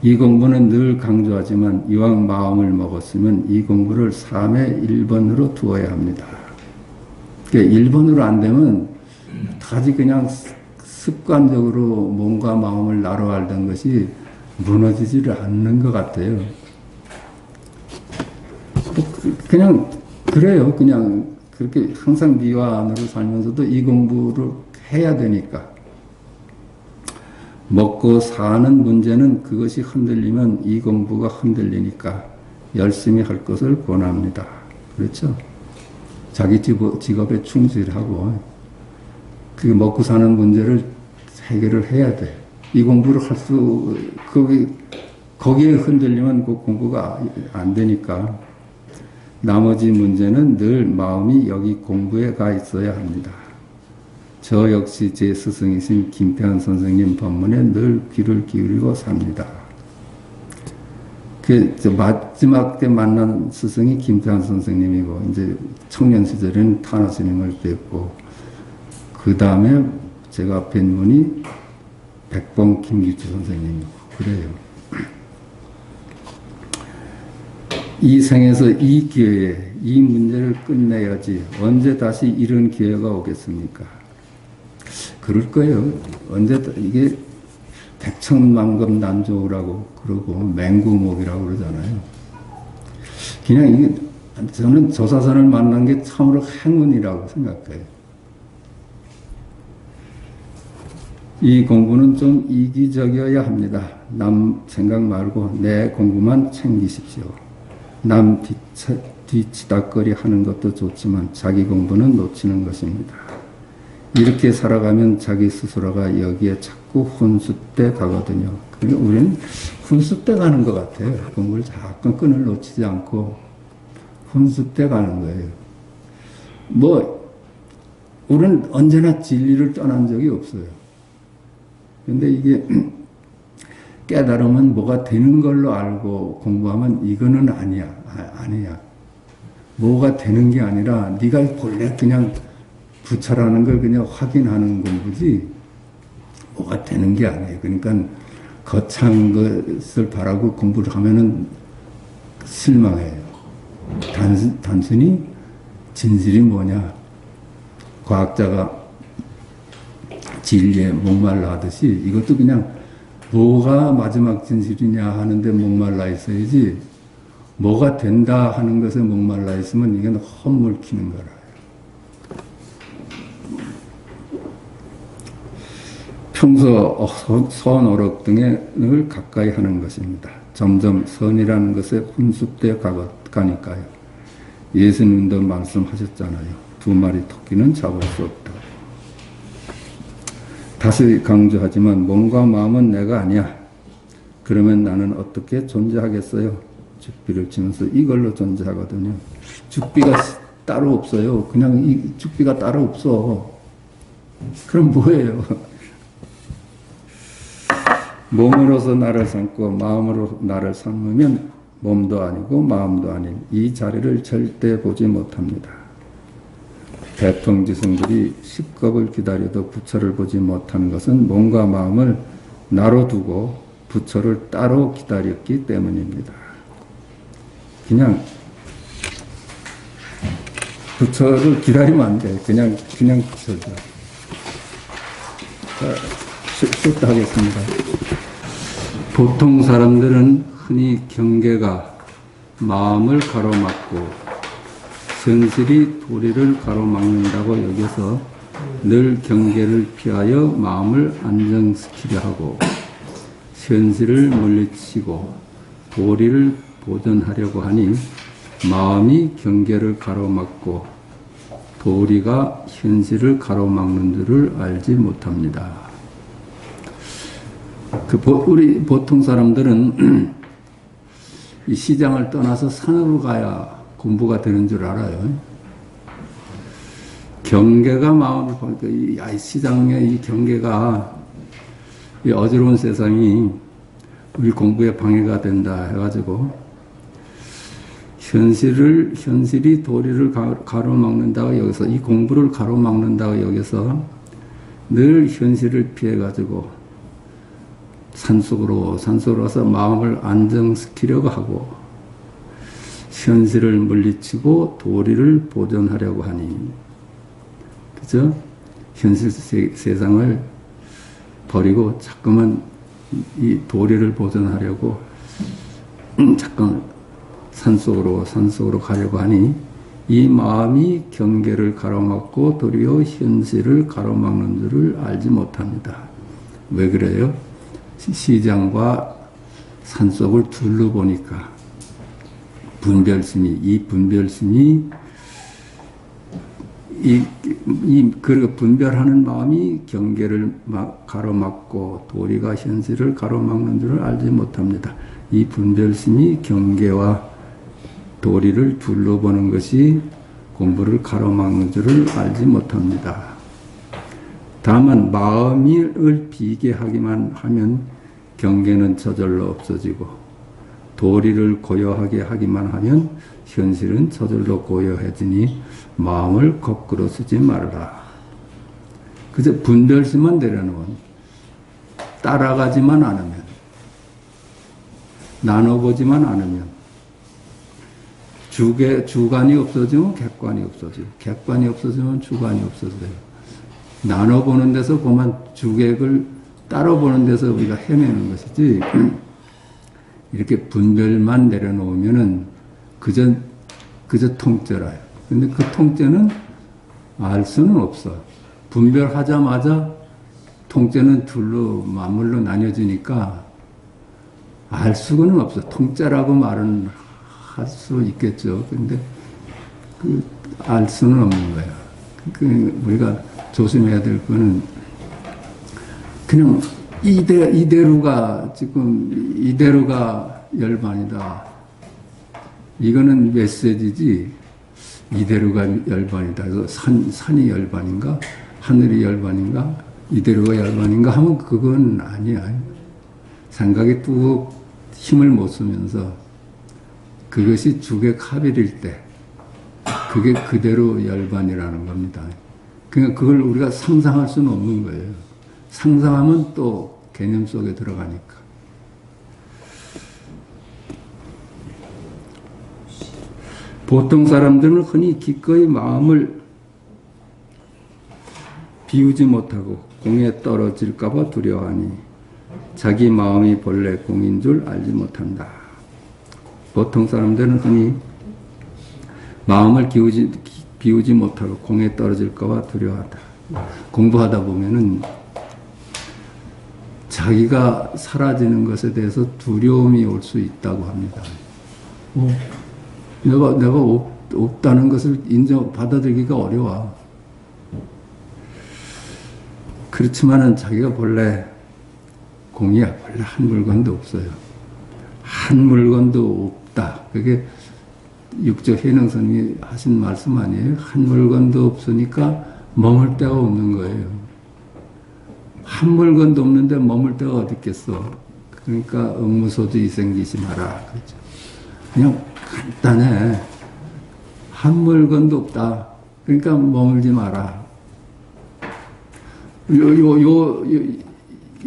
이 공부는 늘 강조하지만 이왕 마음을 먹었으면 이 공부를 삶의 1번으로 두어야 합니다. 그러니까 1번으로 안 되면 다시 그냥 습관적으로 몸과 마음을 나로 알던 것이 무너지지를 않는 것 같아요. 그냥 그래요. 그냥 그렇게 항상 미화 안으로 살면서도 이 공부를 해야 되니까. 먹고 사는 문제는 그것이 흔들리면 이 공부가 흔들리니까 열심히 할 것을 권합니다. 그렇죠? 자기 직업에 충실하고 그 먹고 사는 문제를 해결을 해야 돼. 이 공부를 거기에 흔들리면 그 공부가 안 되니까 나머지 문제는 늘 마음이 여기 공부에 가 있어야 합니다. 저 역시 제 스승이신 김태환 선생님 법문에 늘 귀를 기울이고 삽니다. 마지막 때 만난 스승이 김태환 선생님이고, 이제 청년 시절에는 탄화 스님을 뵙고, 그 다음에 제가 뵌 분이 백봉 김기주 선생님이고 그래요. 이 생에서 이 기회에 이 문제를 끝내야지 언제 다시 이런 기회가 오겠습니까? 그럴 거예요. 언제 이게 백천만금 난조라고 그러고 맹구목이라고 그러잖아요. 그냥 이게 저는 조사선을 만난 게 참으로 행운이라고 생각해요. 이 공부는 좀 이기적이어야 합니다. 남 생각 말고 내 공부만 챙기십시오. 남 뒤치다거리 하는 것도 좋지만 자기 공부는 놓치는 것입니다. 이렇게 살아가면 자기 스스로가 여기에 자꾸 훈수 때 가거든요. 그러니까 우리는 훈수 때 가는 것 같아요. 공부를 자꾸 끈을 놓치지 않고 훈수 때 가는 거예요. 우리는 언제나 진리를 떠난 적이 없어요. 근데 이게 깨달으면 뭐가 되는 걸로 알고 공부하면 이거는 아니야. 아니야. 뭐가 되는 게 아니라 네가 본래 그냥 부처라는 걸 그냥 확인하는 공부지 뭐가 되는 게 아니에요. 그러니까 거창한 것을 바라고 공부를 하면은 실망해요. 단순히 진실이 뭐냐. 과학자가 진리에 목말라 하듯이 이것도 그냥 뭐가 마지막 진실이냐 하는데 목말라 있어야지 뭐가 된다 하는 것에 목말라 있으면 이게 헛물키는 거라. 평소 선, 어록 등을 가까이 하는 것입니다. 점점 선이라는 것에 훈숙되어 가니까요. 예수님도 말씀하셨잖아요. 두 마리 토끼는 잡을 수 없다. 다시 강조하지만 몸과 마음은 내가 아니야. 그러면 나는 어떻게 존재하겠어요? 죽비를 치면서 이걸로 존재하거든요. 죽비가 따로 없어요. 그냥 이 죽비가 따로 없어. 그럼 뭐예요? 몸으로서 나를 삼고 마음으로 나를 삼으면 몸도 아니고 마음도 아닌 이 자리를 절대 보지 못합니다. 대통지승들이 10겁을 기다려도 부처를 보지 못하는 것은 몸과 마음을 나로 두고 부처를 따로 기다렸기 때문입니다. 그냥 부처를 기다리면 안 돼. 그냥 부처죠. 쉽다 하겠습니다. 보통 사람들은 흔히 경계가 마음을 가로막고 현실이 도리를 가로막는다고 여겨서 늘 경계를 피하여 마음을 안정시키려 하고 현실을 물리치고 도리를 보존하려고 하니 마음이 경계를 가로막고 도리가 현실을 가로막는 줄을 알지 못합니다. 우리 보통 사람들은 이 시장을 떠나서 산으로 가야 공부가 되는 줄 알아요. 경계가 마음을 보니까 이 시장의 이 경계가 이 어지러운 세상이 우리 공부에 방해가 된다 해가지고 현실이 도리를 가로막는다고 여기서 이 공부를 가로막는다고 여기서 늘 현실을 피해가지고 산속으로 와서 마음을 안정시키려고 하고 현실을 물리치고 도리를 보존하려고 하니, 그죠? 현실 세상을 버리고 자꾸만 이 도리를 보존하려고 자꾸 산속으로 가려고 하니 이 마음이 경계를 가로막고 도리어 현실을 가로막는 줄을 알지 못합니다. 왜 그래요? 시장과 산속을 둘러보니까 이 분별심이 그 분별하는 마음이 경계를 가로막고 도리가 현실을 가로막는 줄을 알지 못합니다. 이 분별심이 경계와 도리를 둘러보는 것이 공부를 가로막는 줄을 알지 못합니다. 다만 마음을 비게 하기만 하면 경계는 저절로 없어지고 도리를 고요하게 하기만 하면 현실은 저절로 고요해지니 마음을 거꾸로 쓰지 말라. 그저 분별심만 내려놓은, 따라가지만 않으면, 나눠보지만 않으면, 주관이 없어지면 객관이 없어지고, 객관이 없어지면 주관이 없어져요. 나눠보는 데서 그만 주객을 따라보는 데서 우리가 헤매는 것이지, 이렇게 분별만 내려놓으면은 그저 통째라요. 근데 그 통째는 알 수는 없어. 분별하자마자 통째는 둘로 만물로 나뉘어지니까 알 수는 없어. 통째라고 말은 할 수 있겠죠. 근데 알 수는 없는 거야. 우리가 조심해야 될 거는 그냥 이대로가 지금 이대로가 열반이다. 이거는 메시지지. 이대로가 열반이다. 그래서 산이 열반인가? 하늘이 열반인가? 이대로가 열반인가? 하면 그건 아니야. 생각이 뚝 힘을 못 쓰면서 그것이 주객합일일 때 그게 그대로 열반이라는 겁니다. 그러니까 그걸 우리가 상상할 수는 없는 거예요. 상상하면 또 개념 속에 들어가니까. 보통 사람들은 흔히 기꺼이 마음을 비우지 못하고 공에 떨어질까봐 두려워하니 자기 마음이 본래 공인 줄 알지 못한다. 보통 사람들은 흔히 마음을 비우지 못하고 공에 떨어질까봐 두려워하다. 공부하다 보면은 자기가 사라지는 것에 대해서 두려움이 올 수 있다고 합니다. 내가 없다는 것을 받아들이기가 어려워. 그렇지만은 자기가 본래 공이야. 본래 한 물건도 없어요. 한 물건도 없다. 그게 육적 해능선이 하신 말씀 아니에요? 한 물건도 없으니까 머물 데가 없는 거예요. 한 물건도 없는데 머물 데가 어디 있겠어. 그러니까 업무소도 이생기시 마라. 그렇죠. 그냥 간단해. 한 물건도 없다. 그러니까 머물지 마라.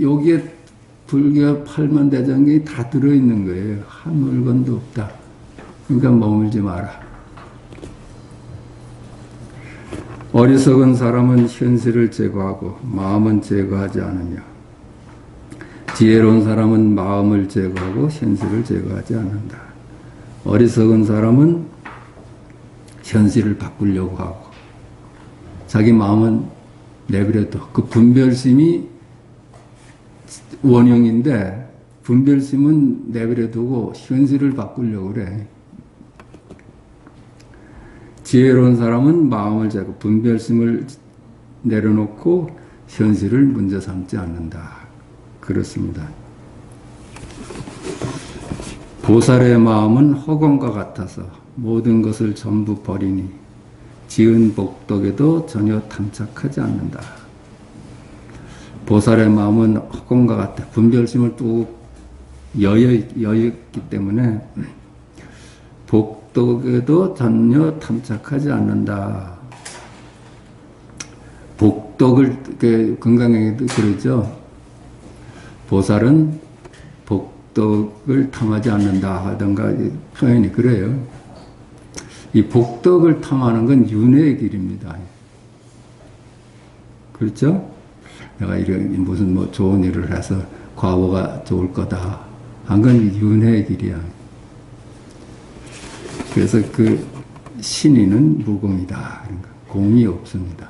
여기에 불교 팔만대장경이 다 들어있는 거예요. 한 물건도 없다. 그러니까 머물지 마라. 어리석은 사람은 현실을 제거하고 마음은 제거하지 않으며 지혜로운 사람은 마음을 제거하고 현실을 제거하지 않는다. 어리석은 사람은 현실을 바꾸려고 하고 자기 마음은 내버려둬. 그 분별심이 원형인데 분별심은 내버려두고 현실을 바꾸려고 그래. 지혜로운 사람은 마음을 제거, 분별심을 내려놓고 현실을 문제 삼지 않는다. 그렇습니다. 보살의 마음은 허공과 같아서 모든 것을 전부 버리니 지은 복덕에도 전혀 탐착하지 않는다. 보살의 마음은 허공과 같아. 분별심을 뚝 여였기 때문에 복덕에도 전혀 탐착하지 않는다. 복덕을 건강에도 그러죠. 보살은 복덕을 탐하지 않는다 하던가 표현이 그래요. 이 복덕을 탐하는 건 윤회의 길입니다. 그렇죠? 내가 이런 무슨 좋은 일을 해서 과거가 좋을 거다 한 건 윤회의 길이야. 그래서 그 신인은 무공이다. 그러니까 공이 없습니다.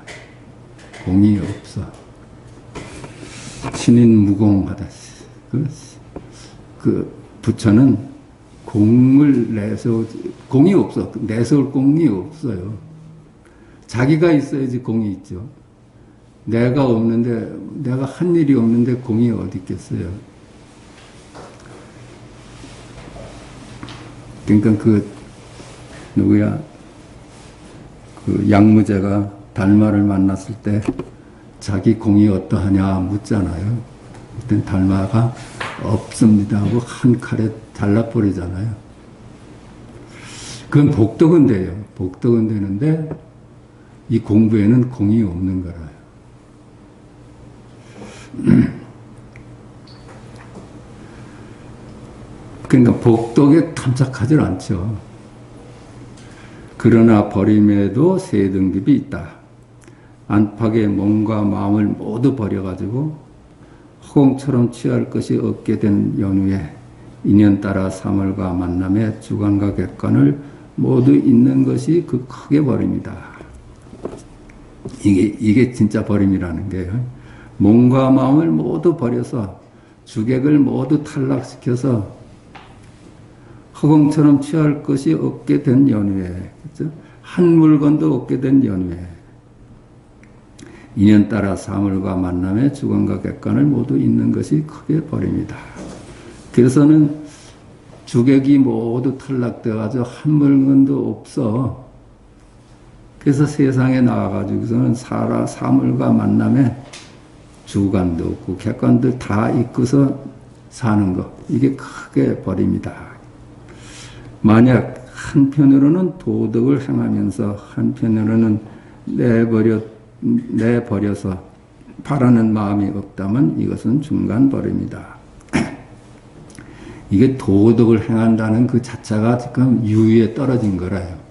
공이 없어. 신인 무공하다. 그 부처는 공을 공이 없어. 내세울 공이 없어요. 자기가 있어야지 공이 있죠. 내가 없는데, 내가 한 일이 없는데 공이 어디 있겠어요. 그러니까 누구야? 그 양무제가 달마를 만났을 때 자기 공이 어떠하냐 묻잖아요. 그때 달마가 없습니다 하고 한 칼에 잘라버리잖아요. 그건 복덕은 돼요. 복덕은 되는데 이 공부에는 공이 없는 거라요. 그러니까 복덕에 탐착하지 않죠. 그러나 버림에도 세 등급이 있다. 안팎의 몸과 마음을 모두 버려가지고 허공처럼 취할 것이 없게 된 연후에 인연 따라 사물과 만남에 주관과 객관을 모두 잊는 것이 그 크게 버림이다. 이게 진짜 버림이라는 게요. 몸과 마음을 모두 버려서 주객을 모두 탈락시켜서 허공처럼 취할 것이 없게 된 연후에, 그렇죠? 한 물건도 없게 된 연후에 인연 따라 사물과 만남에 주관과 객관을 모두 잊는 것이 크게 버림이다. 그래서는 주객이 모두 탈락되어가지고 한 물건도 없어. 그래서 세상에 나와가지고서는 사물과 만남에 주관도 없고 객관들 다 잊고서 사는 것. 이게 크게 버림이다. 만약 한편으로는 도덕을 행하면서 한편으로는 내버려서 바라는 마음이 없다면 이것은 중간 버림이다. 이게 도덕을 행한다는 그 자체가 지금 유의에 떨어진 거라요.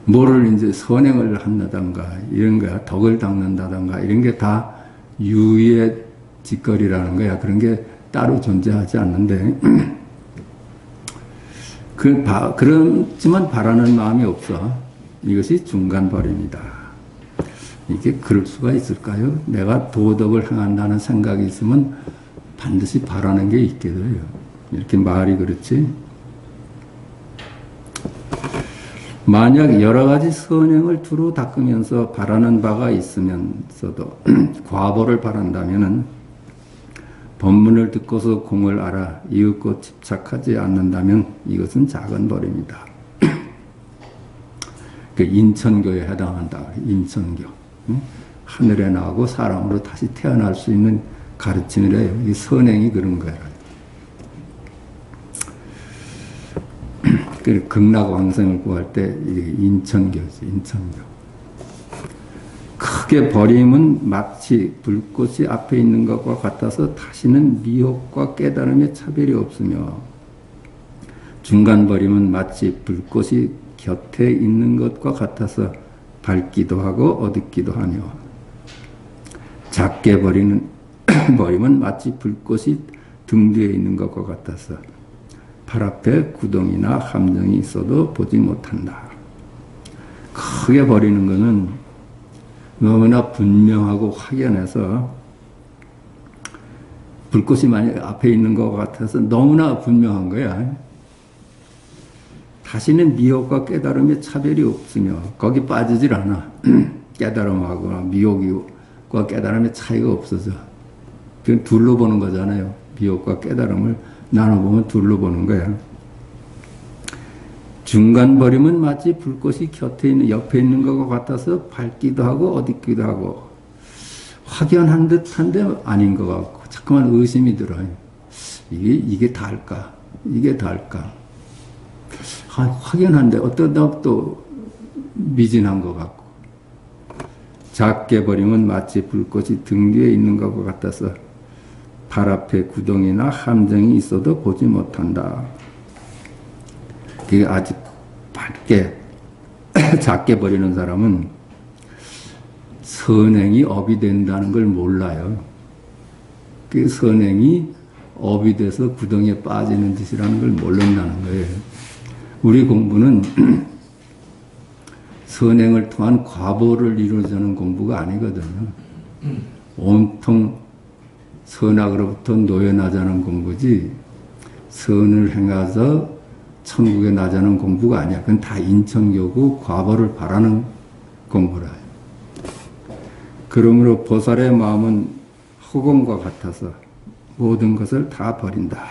뭐를 이제 선행을 한다던가 이런 거야, 덕을 닦는다던가 이런 게 다 유의의 짓거리라는 거야. 그런 게 따로 존재하지 않는데 그렇지만 바라는 마음이 없어. 이것이 중간 버림이다. 이게 그럴 수가 있을까요? 내가 도덕을 행한다는 생각이 있으면 반드시 바라는 게 있게 돼요. 이렇게 말이 그렇지. 만약 여러 가지 선행을 두루 닦으면서 바라는 바가 있으면서도 과보를 바란다면은 법문을 듣고서 공을 알아 이윽고 집착하지 않는다면 이것은 작은 버림이다. 그 인천교에 해당한다. 인천교. 하늘에 나오고 사람으로 다시 태어날 수 있는 가르침이래요. 이 선행이 그런 거야. 그 극락왕생을 구할 때 이게 인천교지. 인천교. 크게 버림은 마치 불꽃이 앞에 있는 것과 같아서 다시는 미혹과 깨달음의 차별이 없으며 중간 버림은 마치 불꽃이 곁에 있는 것과 같아서 밝기도 하고 어둡기도 하며 작게 버리는 버림은 마치 불꽃이 등 뒤에 있는 것과 같아서 팔 앞에 구덩이나 함정이 있어도 보지 못한다. 크게 버리는 것은 너무나 분명하고 확연해서 불꽃이 만약 앞에 있는 것 같아서 너무나 분명한 거야. 다시는 미혹과 깨달음의 차별이 없으며 거기 빠지질 않아. 깨달음하고 미혹과 깨달음의 차이가 없어져. 그건 둘로 보는 거잖아요. 미혹과 깨달음을 나눠보면 둘로 보는 거야. 중간 버림은 마치 불꽃이 곁에 있는, 옆에 있는 것과 같아서 밝기도 하고 어둡기도 하고 확연한 듯한데 아닌 것 같고 자꾸만 의심이 들어요. 이게 다일까? 이게 다일까? 확연한데 어떠다 또 미진한 것 같고 작게 버림은 마치 불꽃이 등 뒤에 있는 것과 같아서 발 앞에 구덩이나 함정이 있어도 보지 못한다. 그게 아주 밝게 작게 버리는 사람은 선행이 업이 된다는 걸 몰라요. 그 선행이 업이 돼서 구덩이에 빠지는 짓이라는 걸 모른다는 거예요. 우리 공부는 선행을 통한 과보를 이루자는 공부가 아니거든요. 온통 선악으로부터 노연하자는 공부지 선을 행해서 천국에 나자는 공부가 아니야. 그건 다 인천교고 과보를 바라는 공부라. 그러므로 보살의 마음은 허공과 같아서 모든 것을 다 버린다.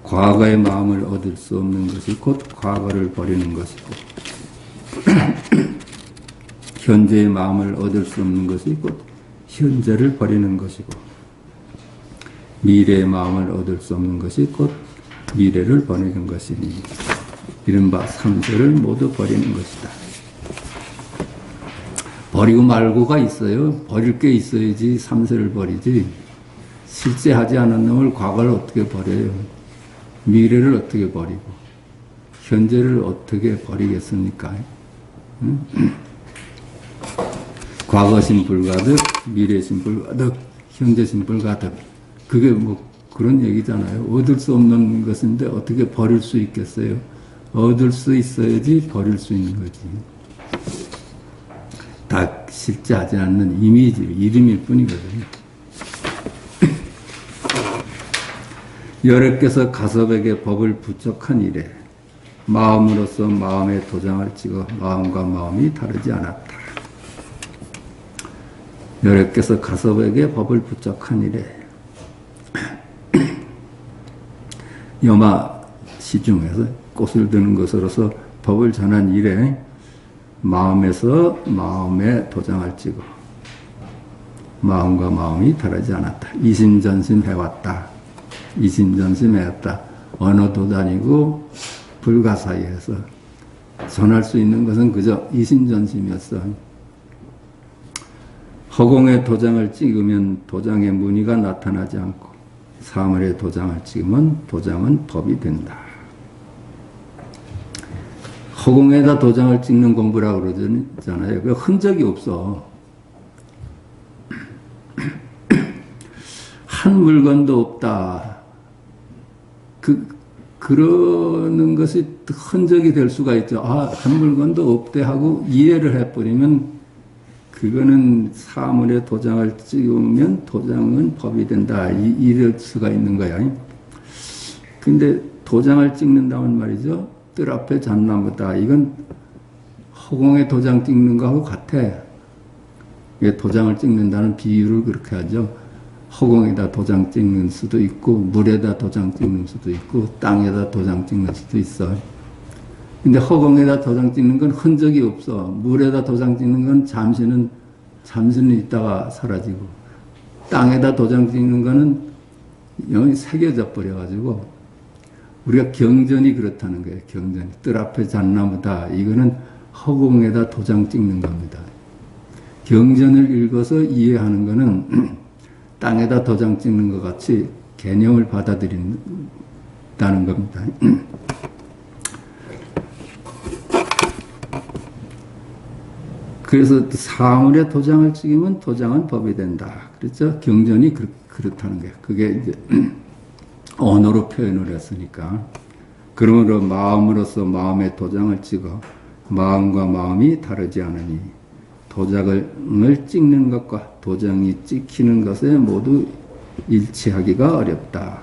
과거의 마음을 얻을 수 없는 것이 곧 과거를 버리는 것이고 현재의 마음을 얻을 수 없는 것이 곧 현재를 버리는 것이고 미래의 마음을 얻을 수 없는 것이 곧 미래를 버리는 것이니 이른바 삼세를 모두 버리는 것이다. 버리고 말고가 있어요. 버릴 게 있어야지 삼세를 버리지. 실제 하지 않은 놈을 과거를 어떻게 버려요? 미래를 어떻게 버리고 현재를 어떻게 버리겠습니까? 응? 과거신 불가득, 미래신 불가득, 현재신 불가득. 그게 뭐 그런 얘기잖아요. 얻을 수 없는 것인데 어떻게 버릴 수 있겠어요? 얻을 수 있어야지 버릴 수 있는 거지. 다 실제 하지 않는 이미지, 이름일 뿐이거든요. 여럿께서 가섭에게 법을 부척한 이래 마음으로서 마음에 도장을 찍어 마음과 마음이 다르지 않았다. 여럿께서 가섭에게 법을 부척한 이래 여마 시중에서 꽃을 드는 것으로서 법을 전한 이래 마음에서 마음에 도장을 찍어 마음과 마음이 다르지 않았다. 이심전심 해왔다. 이심전심 해왔다. 언어도 다니고 불가 사이에서 전할 수 있는 것은 그저 이심전심이었어. 허공에 도장을 찍으면 도장의 무늬가 나타나지 않고 사물에 도장을 찍으면 도장은 법이 된다. 허공에다 도장을 찍는 공부라고 그러잖아요. 그 흔적이 없어. 한 물건도 없다. 그러는 것이 흔적이 될 수가 있죠. 아, 한 물건도 없대 하고 이해를 해버리면 그거는 사물에 도장을 찍으면 도장은 법이 된다. 이럴 수가 있는 거야. 근데 도장을 찍는다면 말이죠. 뜰 앞에 잣나무다. 이건 허공에 도장 찍는 거하고 같아. 도장을 찍는다는 비유를 그렇게 하죠. 허공에다 도장 찍는 수도 있고 물에다 도장 찍는 수도 있고 땅에다 도장 찍는 수도 있어. 근데 허공에다 도장 찍는 건 흔적이 없어. 물에다 도장 찍는 건 잠시는 있다가 사라지고 땅에다 도장 찍는 거는 영이 새겨져 버려가지고 우리가 경전이 그렇다는 거예요. 경전이. 뜰 앞에 잣나무다. 이거는 허공에다 도장 찍는 겁니다. 경전을 읽어서 이해하는 거는 땅에다 도장 찍는 것 같이 개념을 받아들인다는 겁니다. 그래서 사물에 도장을 찍으면 도장은 법이 된다. 그렇죠? 경전이 그렇다는 거예요. 그게 이제 언어로 표현을 했으니까. 그러므로 마음으로서 마음에 도장을 찍어 마음과 마음이 다르지 않으니 도장을 찍는 것과 도장이 찍히는 것에 모두 일치하기가 어렵다.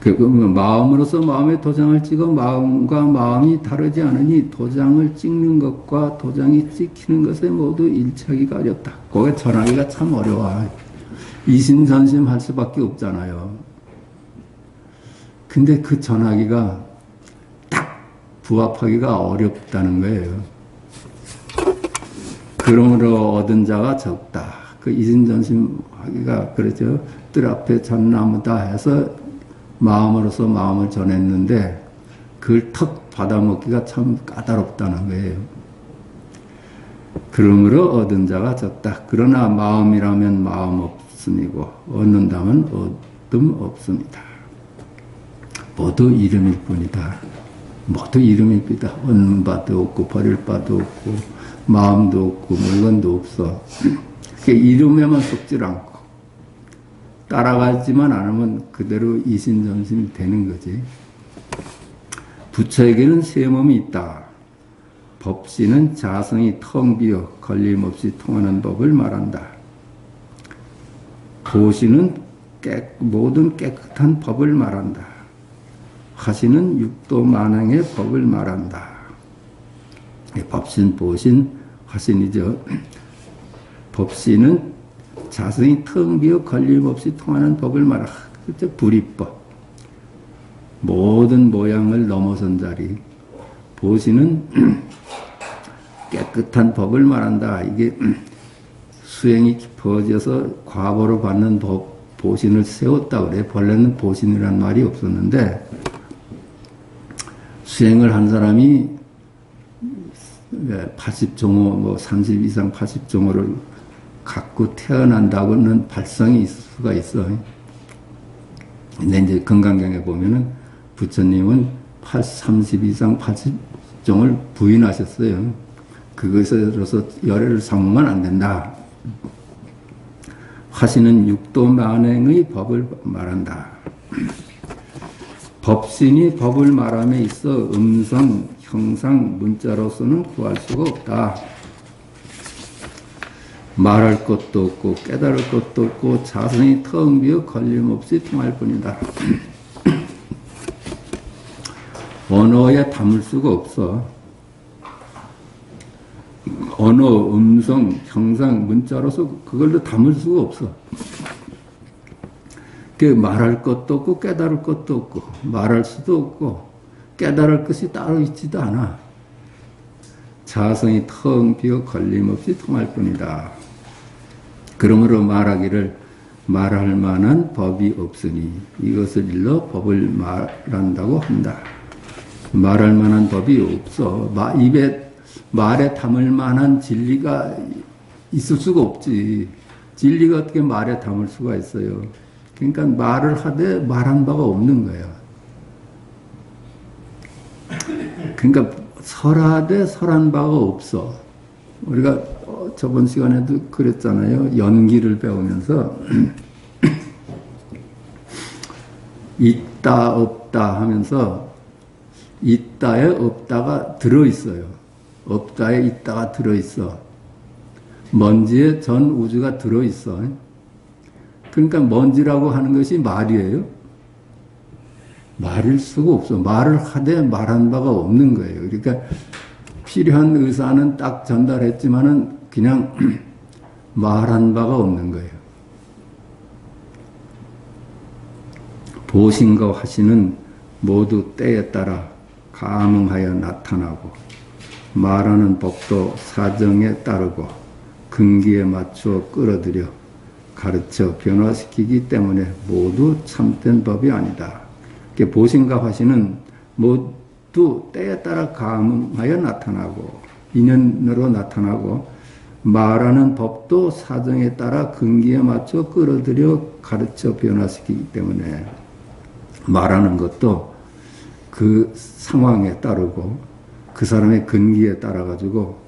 그러면 마음으로서 마음에 도장을 찍어 마음과 마음이 다르지 않으니 도장을 찍는 것과 도장이 찍히는 것에 모두 일치하기가 어렵다. 그게 전하기가 참 어려워. 이심전심 할 수밖에 없잖아요. 근데 그 전하기가 딱 부합하기가 어렵다는 거예요. 그러므로 얻은 자가 적다. 그 이심전심 하기가 그렇죠. 뜰 앞에 잣나무다 해서 마음으로서 마음을 전했는데 그걸 턱 받아먹기가 참 까다롭다는 거예요. 그러므로 얻은 자가 적다. 그러나 마음이라면 마음 없음이고 얻는다면 얻음 없습니다. 모두 이름일 뿐이다. 모두 이름일 뿐이다. 얻는 바도 없고 버릴 바도 없고 마음도 없고 물건도 없어. 이름에만 속질 않고 따라가지만 않으면 그대로 이심전심이 되는 거지. 부처에게는 세 몸이 있다. 법시는 자성이 텅 비어 걸림없이 통하는 법을 말한다. 보시는 모든 깨끗한 법을 말한다. 화시는 육도 만행의 법을 말한다. 법신, 보신, 화신이죠. 법신은 자성이 텅 비어 걸림없이 통하는 법을 말한다. 그렇죠? 불이법. 모든 모양을 넘어선 자리. 보신은 깨끗한 법을 말한다. 이게 수행이 깊어져서 과보로 받는 법, 보신을 세웠다 그래. 본래는 보신이라는 말이 없었는데 수행을 한 사람이 80종호, 뭐 30 이상 80종호를 갖고 태어난다고는 발성이 있을 수가 있어. 근데 이제 건강경에 보면은 부처님은 30 이상 80종을 부인하셨어요. 그것으로서 열애를 삼으면 안 된다. 화신은 육도 만행의 법을 말한다. 법신이 법을 말함에 있어 음성, 형상, 문자로서는 구할 수가 없다. 말할 것도 없고 깨달을 것도 없고 자성이 텅 비어 걸림없이 통할 뿐이다. 언어에 담을 수가 없어. 언어, 음성, 형상, 문자로서 그걸로 담을 수가 없어. 그 말할 것도 없고 깨달을 것도 없고 말할 수도 없고 깨달을 것이 따로 있지도 않아. 자성이 텅 비어 걸림없이 통할 뿐이다. 그러므로 말하기를 말할 만한 법이 없으니 이것을 일러 법을 말한다고 한다. 말할 만한 법이 없어. 입에 말에 담을 만한 진리가 있을 수가 없지. 진리가 어떻게 말에 담을 수가 있어요. 그러니까 말을 하되 말한 바가 없는 거야. 그러니까 설하되 설한 바가 없어. 우리가 저번 시간에도 그랬잖아요. 연기를 배우면서 있다 없다 하면서 있다에 없다가 들어있어요. 없다에 있다가 들어있어. 먼지에 전 우주가 들어있어. 그러니까 먼지라고 하는 것이 말이에요? 말일 수가 없어. 말을 하되 말한 바가 없는 거예요. 그러니까 필요한 의사는 딱 전달했지만은 그냥 말한 바가 없는 거예요. 보신과 화신은 모두 때에 따라 감응하여 나타나고 말하는 법도 사정에 따르고 근기에 맞추어 끌어들여 가르쳐 변화시키기 때문에 모두 참된 법이 아니다. 보신과 화신은 모두 때에 따라 감응하여 나타나고 인연으로 나타나고 말하는 법도 사정에 따라 근기에 맞춰 끌어들여 가르쳐 변화시키기 때문에 말하는 것도 그 상황에 따르고 그 사람의 근기에 따라 가지고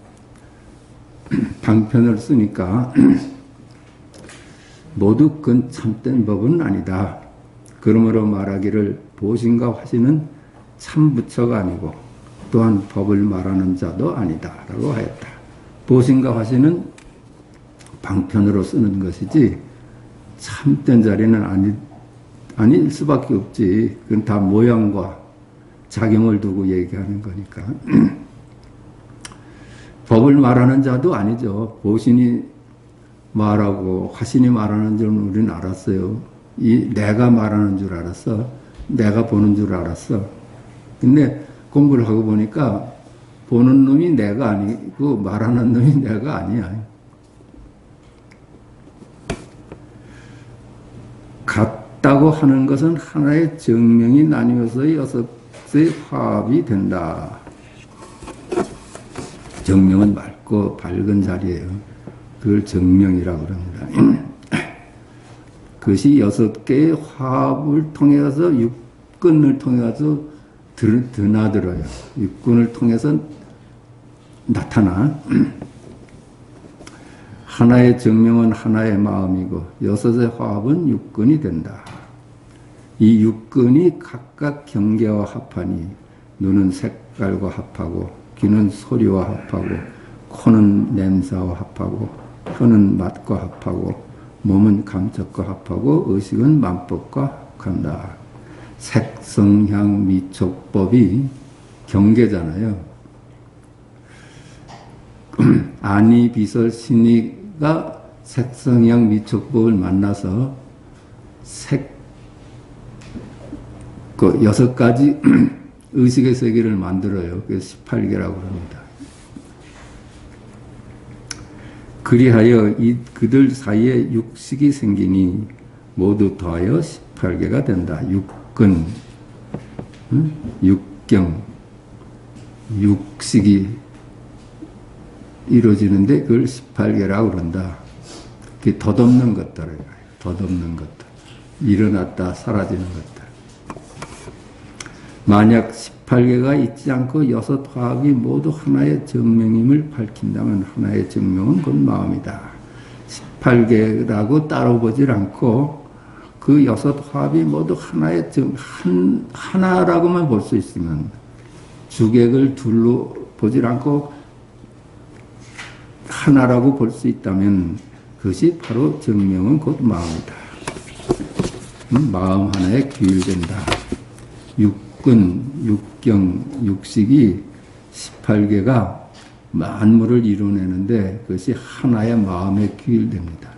방편을 쓰니까 모두 그건 참된 법은 아니다. 그러므로 말하기를 보신과 화신은 참부처가 아니고 또한 법을 말하는 자도 아니다 라고 하였다. 보신과 화신은 방편으로 쓰는 것이지 참된 자리는 아닐 수밖에 없지. 그건 다 모양과 작용을 두고 얘기하는 거니까. 법을 말하는 자도 아니죠. 보신이 말하고 화신이 말하는 줄은 우리는 알았어요. 내가 말하는 줄 알았어. 내가 보는 줄 알았어. 근데 공부를 하고 보니까 보는 놈이 내가 아니고 말하는 놈이 내가 아니야. 같다고 하는 것은 하나의 정명이 나뉘어서 여섯의 화합이 된다. 정명은 맑고 밝은 자리예요. 그걸 정명이라고 그럽니다. 그것이 6개의 화합을 통해서 육근을 통해서 드나들어요. 육근을 통해서 나타나. 하나의 정명은 하나의 마음이고 6의 화합은 육근이 된다. 이 육근이 각각 경계와 합하니 눈은 색깔과 합하고 귀는 소리와 합하고 코는 냄새와 합하고 혀는 맛과 합하고 몸은 감촉과 합하고 의식은 만법과 합한다. 색성향 미촉법이 경계잖아요. 아니 비설 신이가 색성향 미촉법을 만나서 그 6가지 의식의 세계를 만들어요. 그래서 18개라고 합니다. 그리하여 그들 사이에 육식이 생기니 모두 더하여 18개가 된다. 육근, 육경, 육식이 이루어지는데 그걸 18개라고 그런다. 그게 덧없는 것들, 덧없는 것들. 일어났다 사라지는 것들. 만약 18개가 있지 않고 여섯 화합이 모두 하나의 정명임을 밝힌다면 하나의 정명은 곧 마음이다. 18개라고 따로 보질 않고 그 여섯 화합이 모두 하나의 하나라고만 볼 수 있으면 주객을 둘로 보질 않고 하나라고 볼 수 있다면 그것이 바로 정명은 곧 마음이다. 마음 하나에 규율된다. 육근, 육경, 육식이 18개가 만물을 이루어내는데 그것이 하나의 마음에 규율됩니다.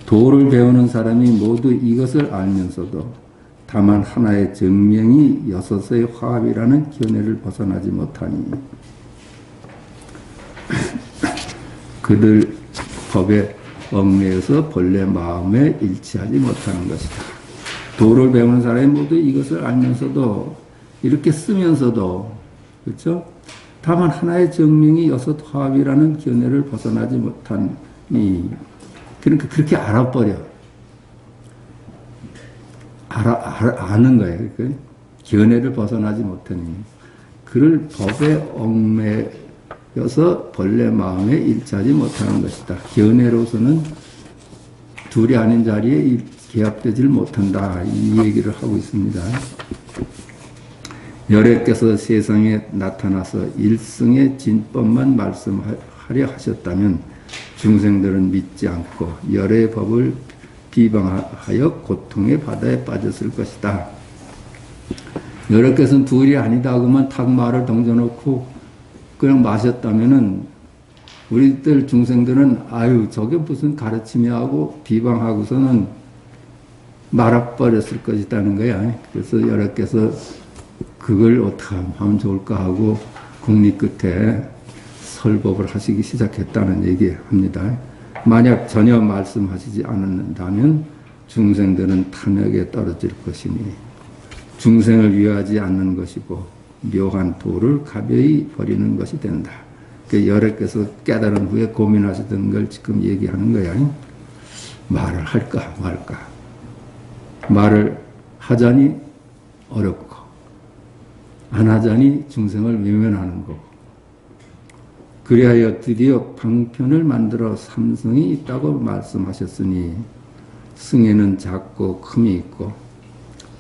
도를 배우는 사람이 모두 이것을 알면서도 다만 하나의 정명이 여섯의 화합이라는 견해를 벗어나지 못하니 그들 법에 얽매여서 본래 마음에 일치하지 못하는 것이다. 도를 배우는 사람이 모두 이것을 알면서도 이렇게 쓰면서도 그렇죠? 다만 하나의 정명이 여섯 화합이라는 견해를 벗어나지 못하니 그러니까 그렇게 알아버려. 아는 거예요. 그러니까 견해를 벗어나지 못하니 그를 법에 얽매여서 본래 마음에 일치하지 못하는 것이다. 견해로서는 둘이 아닌 자리에 개합되질 못한다. 이 얘기를 하고 있습니다. 열애께서 세상에 나타나서 일승의 진법만 말씀하려 하셨다면 중생들은 믿지 않고 열애의 법을 비방하여 고통의 바다에 빠졌을 것이다. 열애께서는 둘이 아니다 하고만 탁 말을 던져놓고 그냥 마셨다면은 우리들 중생들은 아유 저게 무슨 가르침이야 하고 비방하고서는 말아버렸을 것이라는 거야. 그래서 열애께서 그걸 어떻게 하면 좋을까 하고 국리 끝에 설법을 하시기 시작했다는 얘기합니다. 만약 전혀 말씀하시지 않는다면 중생들은 탐욕에 떨어질 것이니 중생을 위하지 않는 것이고 묘한 도를 가벼이 버리는 것이 된다. 그 열애께서 깨달은 후에 고민하시던 걸 지금 얘기하는 거야. 말을 할까 말까. 말을 하자니 어렵고 안 하자니 중생을 외면하는 거고 그리하여 드디어 방편을 만들어 삼성이 있다고 말씀하셨으니 승에는 작고 큼이 있고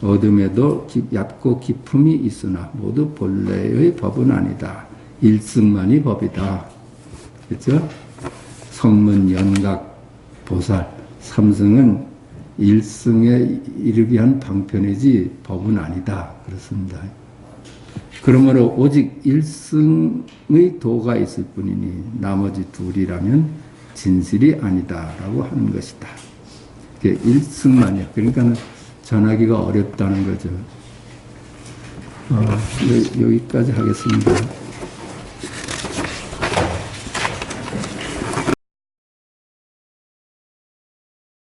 어둠에도 얕고 깊음이 있으나 모두 본래의 법은 아니다. 일승만이 법이다. 그렇죠? 성문, 연각, 보살, 삼성은 일승에 이르게 한 방편이지 법은 아니다. 그렇습니다. 그러므로 오직 일승의 도가 있을 뿐이니 나머지 둘이라면 진실이 아니다라고 하는 것이다. 일승만이야. 그러니까 전하기가 어렵다는 거죠. 여기까지 하겠습니다.